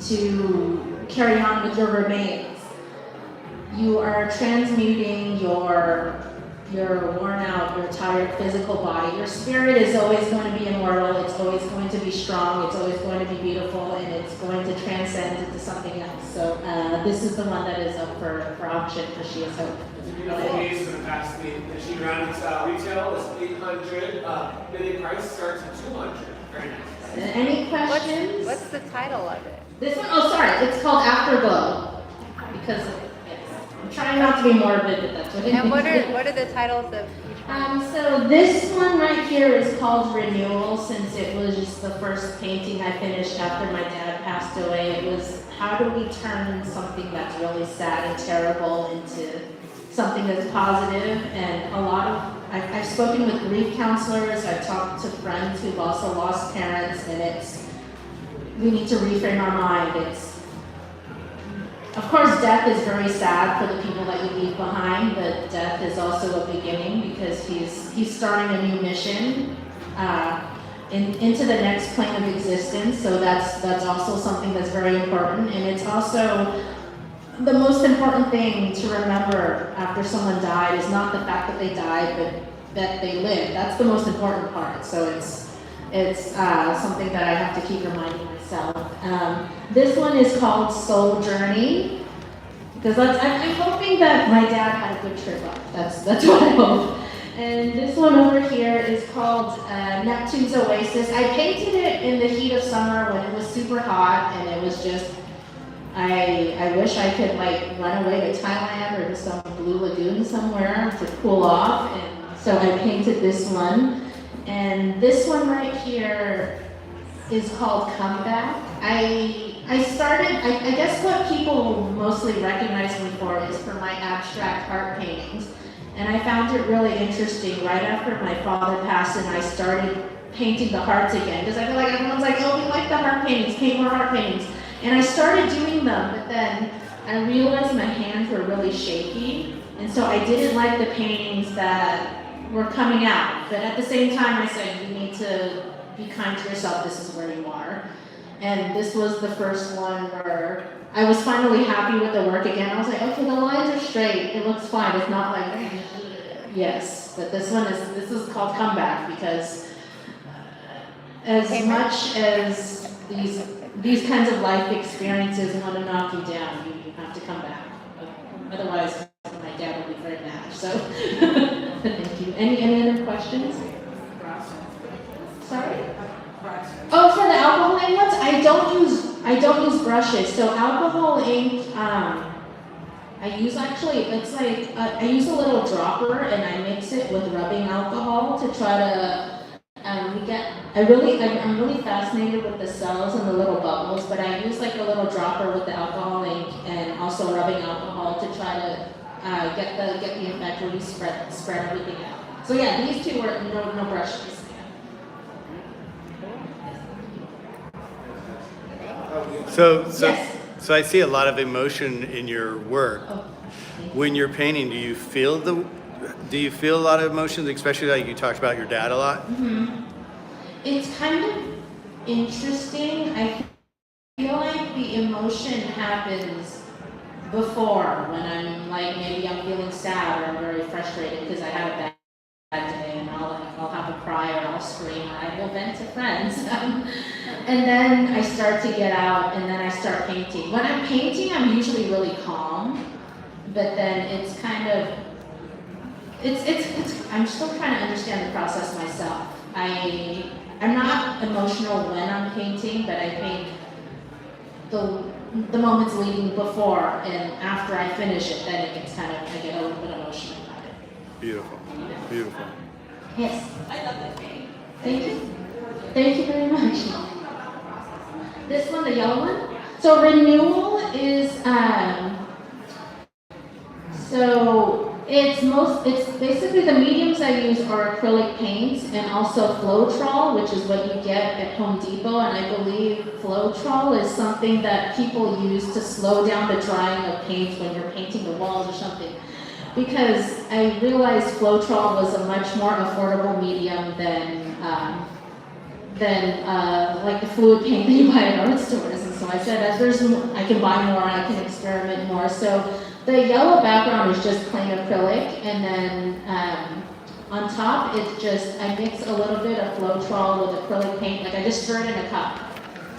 S6: to carry on with your remains, you are transmuting your worn out, your tired physical body. Your spirit is always going to be immortal, it's always going to be strong, it's always going to be beautiful, and it's going to transcend into something else. So this is the one that is up for auction for She Is Hope.
S3: It's a beautiful piece in the past. The She Grounded style retail is $800. Bidding price starts at $200. Very nice.
S6: Any questions?
S8: What's the title of it?
S6: This one, oh sorry, it's called Afterglow. Because I'm trying not to be morbid, but that's what it
S8: And what
S6: is.
S8: are the titles of each one?
S6: So this one right here is called Renewal, since it was just the first painting I finished after my dad passed away. It was, how do we turn something that's really sad and terrible into something that's positive? And a lot of, I've spoken with grief counselors, I've talked to friends who've also lost parents, and we need to reframe our mind. Of course, death is very sad for the people that you leave behind, but death is also a beginning, because he's starting a new mission into the next plane of existence. So that's also something that's very important, and it's also the most important thing to remember after someone died is not the fact that they died, but that they lived. That's the most important part. So it's something that I have to keep reminding myself. This one is called Soul Journey, because I'm hoping that my dad had a good trip up. That's what I hope. And this one over here is called Neptune's Oasis. I painted it in the heat of summer when it was super hot, and it was just, I wish I could like run away to Thailand or to some blue lagoon somewhere to cool off. And so I painted this one. And this one right here is called Comeback. I started, I guess what people mostly recognize me for is for my abstract art paintings. And I found it really interesting right after my father passed, and I started painting the hearts again, because I feel like everyone's like, oh, we like the heart paintings, paint more heart paintings. And I started doing them, but then I realized my hands were really shaky, and so I didn't like the paintings that were coming out. But at the same time, I said, you need to be kind to yourself, this is where you are. And this was the first one where I was finally happy with the work again. I was like, okay, the lines are straight, it looks fine, it's not like, yes. But this is called Comeback, because as much as these kinds of life experiences want to knock you down, you have to come back. Otherwise, my dad will be very mad. So, thank you. Any other questions? Sorry? Oh, for the alcohol ink ones, I don't use brushes. So alcohol ink, I use it's like I use a little dropper and I mix it with rubbing alcohol to try to I'm really fascinated with the cells and the little bubbles, but I use like a little dropper with the alcohol ink and also rubbing alcohol to try to get the effect where you spread everything out. So yeah, these two were no brushes.
S1: So I see a lot of emotion in your work. When you're painting, do you feel a lot of emotions, especially like you talked about your dad a lot?
S6: Mm-hmm. It's kind of interesting. I feel like the emotion happens before, when I'm like, maybe I'm feeling sad or I'm very frustrated because I had a bad day, and I'll have a cry or I'll scream, or I will vent to friends. And then I start to get out, and then I start painting. When I'm painting, I'm usually really calm, but then it's kind of,
S11: I'm still trying to understand the process myself. I'm not emotional when I'm painting, but I think the moments leading before and after I finish it, then it gets I get a little bit emotional about it.
S1: Beautiful, beautiful.
S11: Yes. I love that painting. Thank you. Thank you very much. This one, the yellow one. So renewal is, so it's basically the mediums I use are acrylic paints and also Floetrol, which is what you get at Home Depot. And I believe Floetrol is something that people use to slow down the drying of paints when you're painting the walls or something. Because I realized Floetrol was a much more affordable medium than like the fluid paint that you buy at art stores. And so I said, as there's more, I can buy more, I can experiment more. So the yellow background is just plain acrylic, and then on top it's just, I mix a little bit of Floetrol with acrylic paint, like I just stir it in a cup.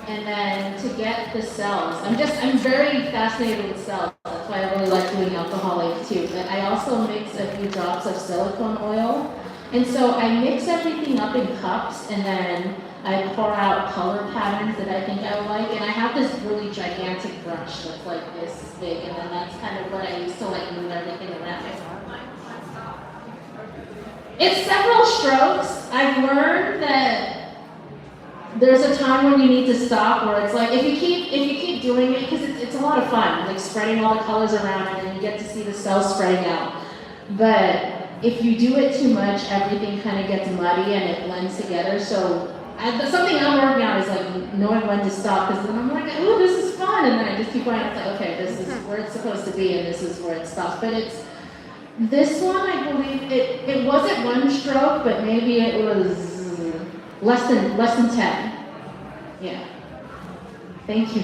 S11: And then to get the cells, I'm very fascinated with cells. That's why I really like doing alcoholic too. But I also mix a few drops of silicone oil. And so I mix everything up in cups, and then I pour out color patterns that I think I like. And I have this really gigantic brush that's like this big, and then that's kind of what I use to like move everything around. It's several strokes. I've learned that there's a time when you need to stop, where it's like if you keep doing it, because it's a lot of fun, like spreading all the colors around, and then you get to see the cells spreading out. But if you do it too much, everything kind of gets muddy and it blends together. So something I'm working on is like knowing when to stop, because then I'm like, oh, this is fun, and then I just keep going. It's like, okay, this is where it's supposed to be, and this is where it stops. But this one, I believe it wasn't one stroke, but maybe it was less than 10. Yeah. Thank you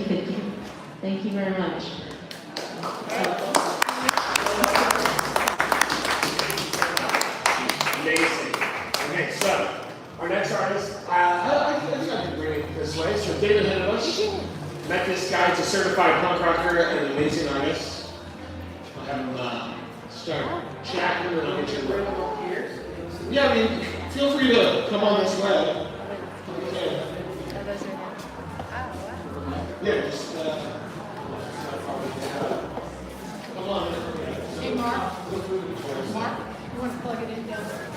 S11: very much.
S9: Amazing. Okay, so our next artist, I think I can bring it this way. So David Hinnebush. Met this guy. He's a certified punk rocker and an amazing artist. I'll have him start chatting, and I'll get you right up here. Yeah, I mean, feel free to come on this way. Okay. Yeah, just come on.
S7: Hey, Mark, you want to plug it in down there?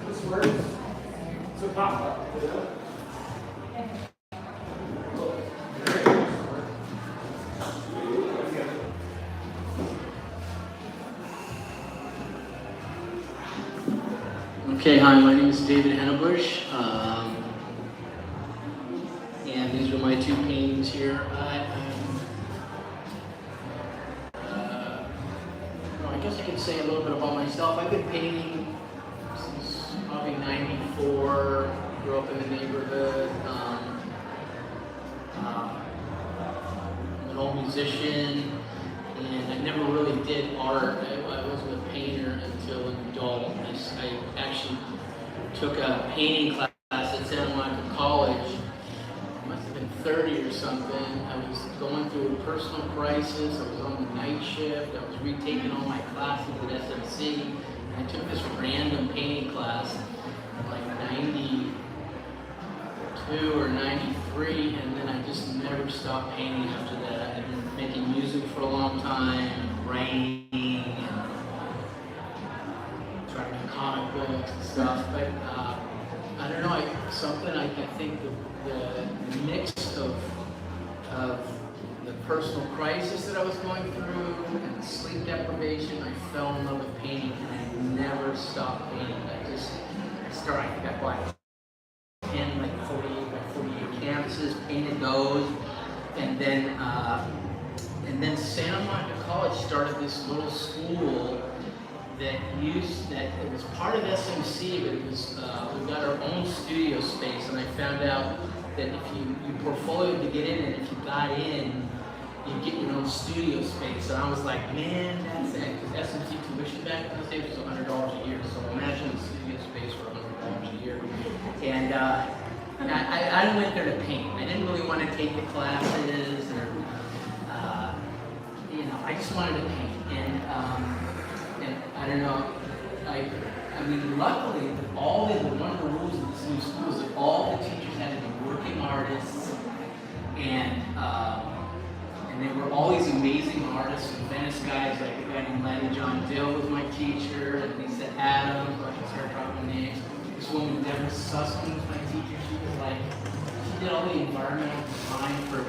S9: This works. So pop up.
S12: Okay, hi, my name is David Hinnebush, and these are my two paintings here. I guess I could say a little bit about myself. I've been painting since probably '94, grew up in the neighborhood. I'm an old musician, and I never really did art. I wasn't a painter until an adult. I actually took a painting class at Santa Monica College. I must have been 30 or something. I was going through a personal crisis. I was on the night shift. I was retaking all my classes at SMC. And I took this random painting class in like 92 or 93, and then I just never stopped painting after that. I've been making music for a long time, writing, and trying to make comic books and stuff. But I don't know, I think the mix of the personal crisis that I was going through and sleep deprivation, I fell in love with painting, and I never stopped painting. I think I bought 10 like 48 canvases, painted those, and then Santa Monica College started this little school that it was part of SMC, but it was we got our own studio space, and I found out that if you portfolioed to get in, and if you got in, you get your own studio space. And I was like, man, that's it. Because SMT tuition back in those days was $100 a year. So imagine a studio space for $100 a year. And I went there to paint. I didn't really want to take the classes or, you know, I just wanted to paint. And I don't know, I mean, luckily, one of the rules of this new school is that all the teachers had to be working artists, and they were all these amazing artists and Venice guys, like a guy named Lanny John Dill was my teacher, and Lisa Adams, I can start dropping names. This woman, Deborah Sussman, was my teacher. She was like, she did all the environmental design for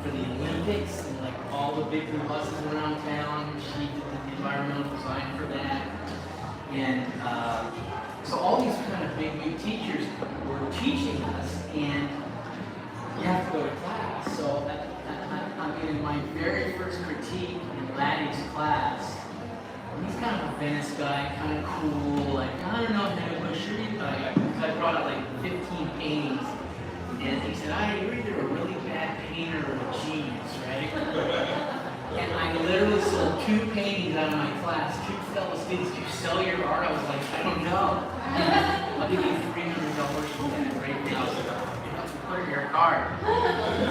S12: the Olympics, and like all the big buses around town. She did the environmental design for that. And so all these kind of big new teachers were teaching us, and you have to go to class. So I mean, in my very first critique in Laddie's class, he's kind of a Venice guy, kind of cool, like, I don't know if I'm sure you, but I brought out like 15 paintings, and he said, you're either a really bad painter or a genius, right? And I literally sold 2 paintings out of my class. 2 fellow students, do you sell your art? I was like, I don't know. I'll give you $300 for that right now. So, put it in your card.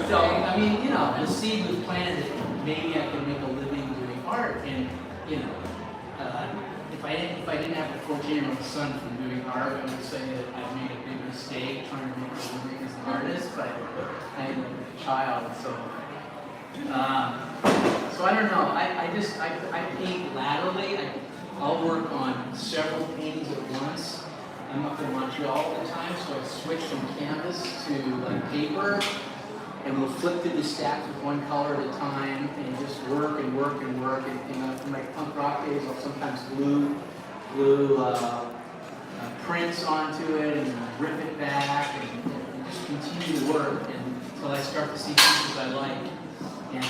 S12: So, I mean, you know, the seed was planted that maybe I could make a living doing art. And, you know, if I didn't have a 14-year-old son from doing art, I would say that I made a big mistake trying to make a living as an artist. But I had a child, so. So I don't know, I paint laterally. I'll work on several paintings at once. I'm up in Montreal all the time, so I switch from canvas to like paper, and we'll flip through the stacks with one color at a time, and just work and work and work. And in my punk rock days, I'll sometimes glue prints onto it and rip it back, and just continue to work until I start to see pieces I like. And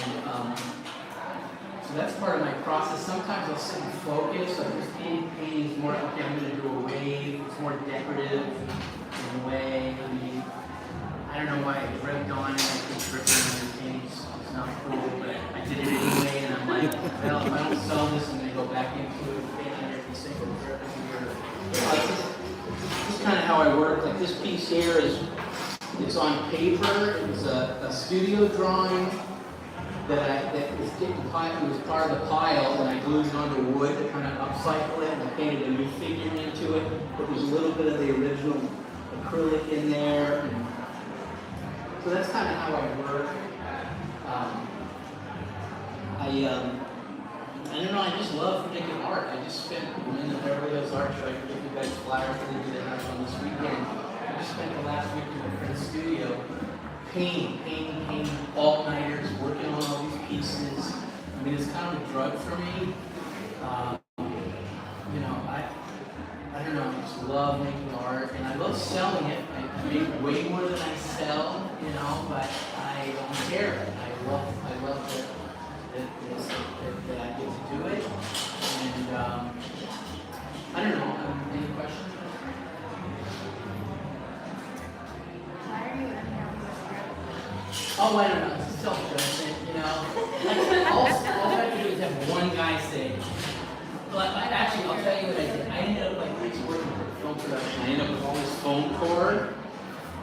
S12: so that's part of my process. Sometimes I'll sit and focus. So this painting is more like, okay, I'm going to do a wave. It's more decorative in a way. I mean, I don't know why I ripped on it. I think ripping on the painting is not cool, but I did it anyway. And I'm like, well, if I don't sell this, I'm going to go back into it, painting every single drip every year. This is kind of how I work. Like this piece here it's on paper. It was a studio drawing that was part of the pile, and I glued it onto wood to kind of upcycle it, and I painted a new figure into it, but there's a little bit of the original acrylic in there. And so that's kind of how I work. I don't know, I just love making art. I just spent, in the Beverly Hills Art Show, I gave you guys flyers for the day on this weekend. I just spent the last week in my friend's studio painting, all-nighters, working on all these pieces. I mean, it's kind of a drug for me. You know, I don't know, I just love making art, and I love selling it. I make way more than I sell, you know, but I don't care. I love that I get to do it. And I don't know, any questions? Oh, I don't know. It's self-judgment, you know. All I have to do is have one guy say. But actually, I'll tell you what I did. I ended up working for film production. I ended up with all this foam cord,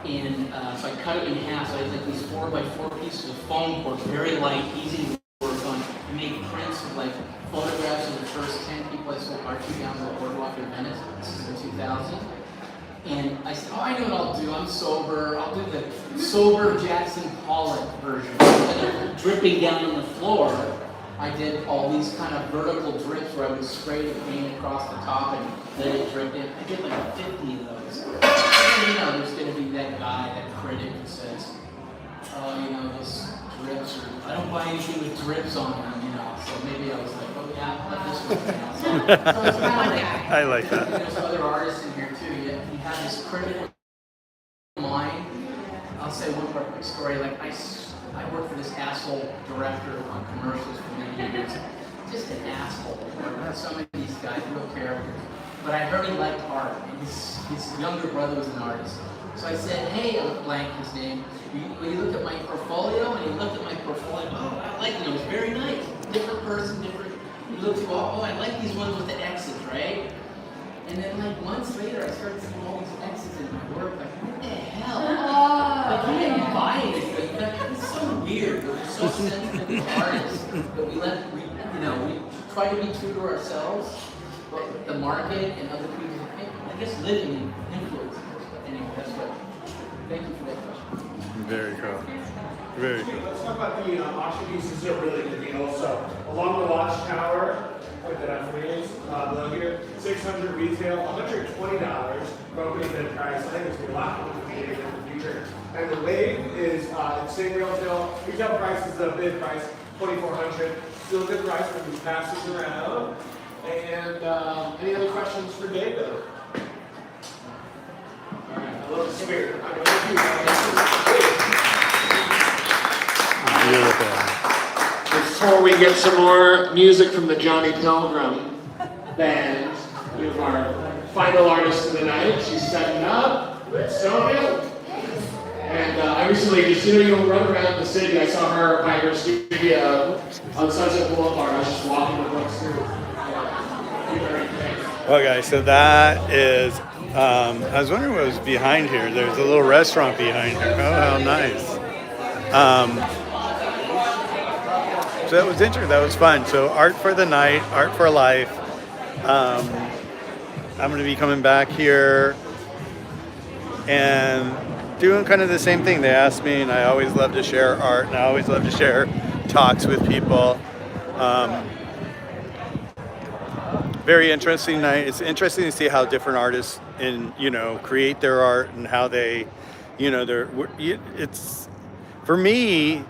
S12: and so I cut it in half. So I had like these 4x4 pieces of foam cord, very light, easy to work on. I made prints of like photographs of the first 10 people I sold art to down the boardwalk in Venice. This is in 2000. And I said, I know what I'll do. I'm sober. I'll do the sober Jackson Pollock version. Instead of dripping down on the floor, I did all these kind of vertical drips where I would spray the paint across the top and let it drip in. I did like 50 of those. And, you know, there's going to be that guy, that critic who says, oh, you know, those drips are, I don't buy anything with drips on them, you know. So maybe I was like, oh yeah, let this one, you know. So it's kind of like,
S1: I like that.
S12: There's other artists in here too. You have this critical mind. I'll say one more quick story. Like I worked for this asshole director on commercials for many years. Just an asshole. Some of these guys, real characters. But I heard he liked art, and his younger brother was an artist. So I said, hey, blank his name. Will you look at my portfolio? And he looked at my portfolio. Oh, person, different. You look through, oh, I like these ones with the X's, right? And then like months later, I started seeing all these X's in my work. Like, what the hell? Like, you didn't buy anything. Like, it's so weird. We're so sensitive as artists that we we try to be true to ourselves, but the market and other people, I guess, living influences us. But anyway, that's what. Thank you for that question.
S1: Very cool. Very cool.
S9: Let's talk about the auction pieces. Are a really good deal. So along the watchtower, put that up for you. Below here, $600 retail, $120 for opening bid price. I think it's gonna be a lot more in the future. And the wave is same retail. Retail price is the bid price, $2,400. Still a good price for these passes around. And any other questions for David? All right, I love the spirit. I'm going to
S1: Beautiful.
S9: Before we get some more music from the Johnny Pilgrim Band, we have our final artist of the night. She's setting up. Sonia. And I recently just, you run around the city. I saw her by her studio on Sunset Boulevard. I was just walking the books through.
S1: Well, guys, so that is, I was wondering what was behind here. There's a little restaurant behind here. Oh, how nice. So that was interesting. That was fun. So art for the night, art for life. I'm going to be coming back here and doing kind of the same thing. They asked me, and I always love to share art, and I always love to share talks with people. Very interesting night. It's interesting to see how different artists create their art and how they, it's, for me,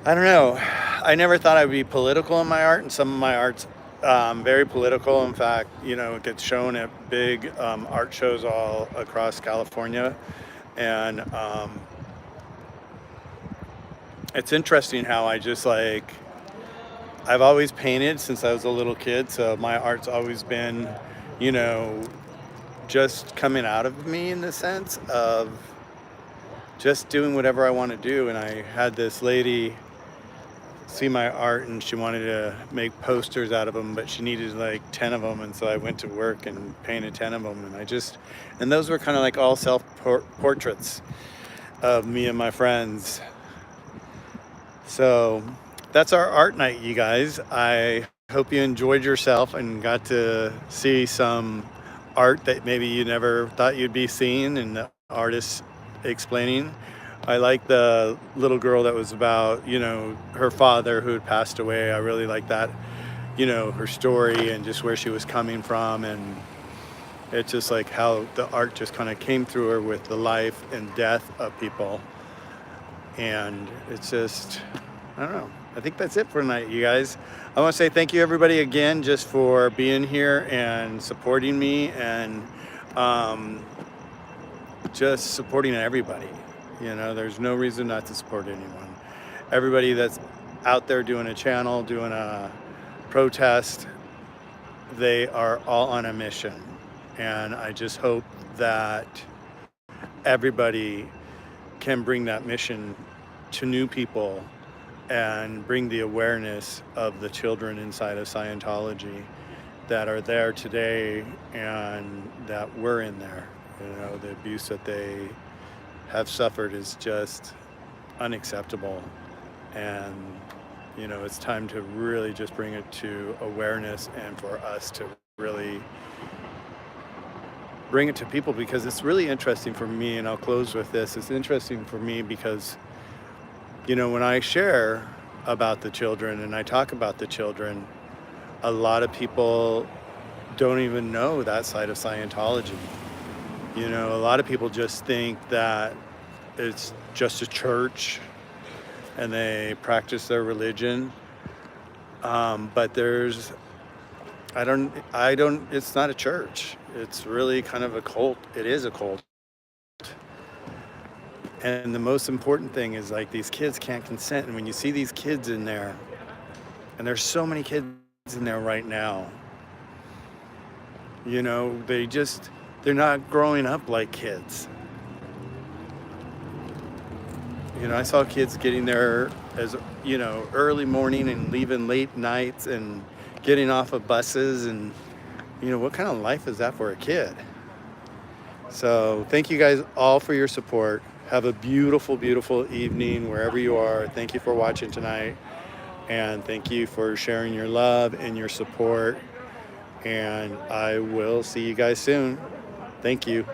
S1: I don't know. I never thought I'd be political in my art, and some of my art's very political. In fact, it gets shown at big art shows all across California. And it's interesting how I've always painted since I was a little kid, so my art's always been, just coming out of me in the sense of just doing whatever I want to do. And I had this lady see my art, and she wanted to make posters out of them, but she needed like 10 of them, and so I went to work and painted 10 of them, and those were kind of like all self-portraits of me and my friends. So that's our art night, you guys. I hope you enjoyed yourself and got to see some art that maybe you never thought you'd be seeing, and the artists explaining. I like the little girl that was about, her father who had passed away. I really like that, her story and just where she was coming from. And it's just like how the art just kind of came through her with the life and death of people. And it's just, I don't know. I think that's it for tonight, you guys. I want to say thank you, everybody, again, just for being here and supporting me and just supporting everybody. There's no reason not to support anyone. Everybody that's out there doing a channel, doing a protest, they are all on a mission. And I just hope that everybody can bring that mission to new people and bring the awareness of the children inside of Scientology that are there today and that were in there. The abuse that they have suffered is just unacceptable, and it's time to really just bring it to awareness and for us to really bring it to people, because it's really interesting for me. And I'll close with this. It's interesting for me because when I share about the children and I talk about the children, a lot of people don't even know that side of Scientology. A lot of people just think that it's just a church and they practice their religion. But it's not a church. It's really kind of a cult. It is a cult. And the most important thing is like these kids can't consent. And when you see these kids in there, and there's so many kids in there right now, they're not growing up like kids. You know, I saw kids getting there as, you know, early morning and leaving late nights and getting off of buses, and, you know, what kind of life is that for a kid? So thank you guys all for your support. Have a beautiful, beautiful evening wherever you are. Thank you for watching tonight. And thank you for sharing your love and your support. And I will see you guys soon. Thank you.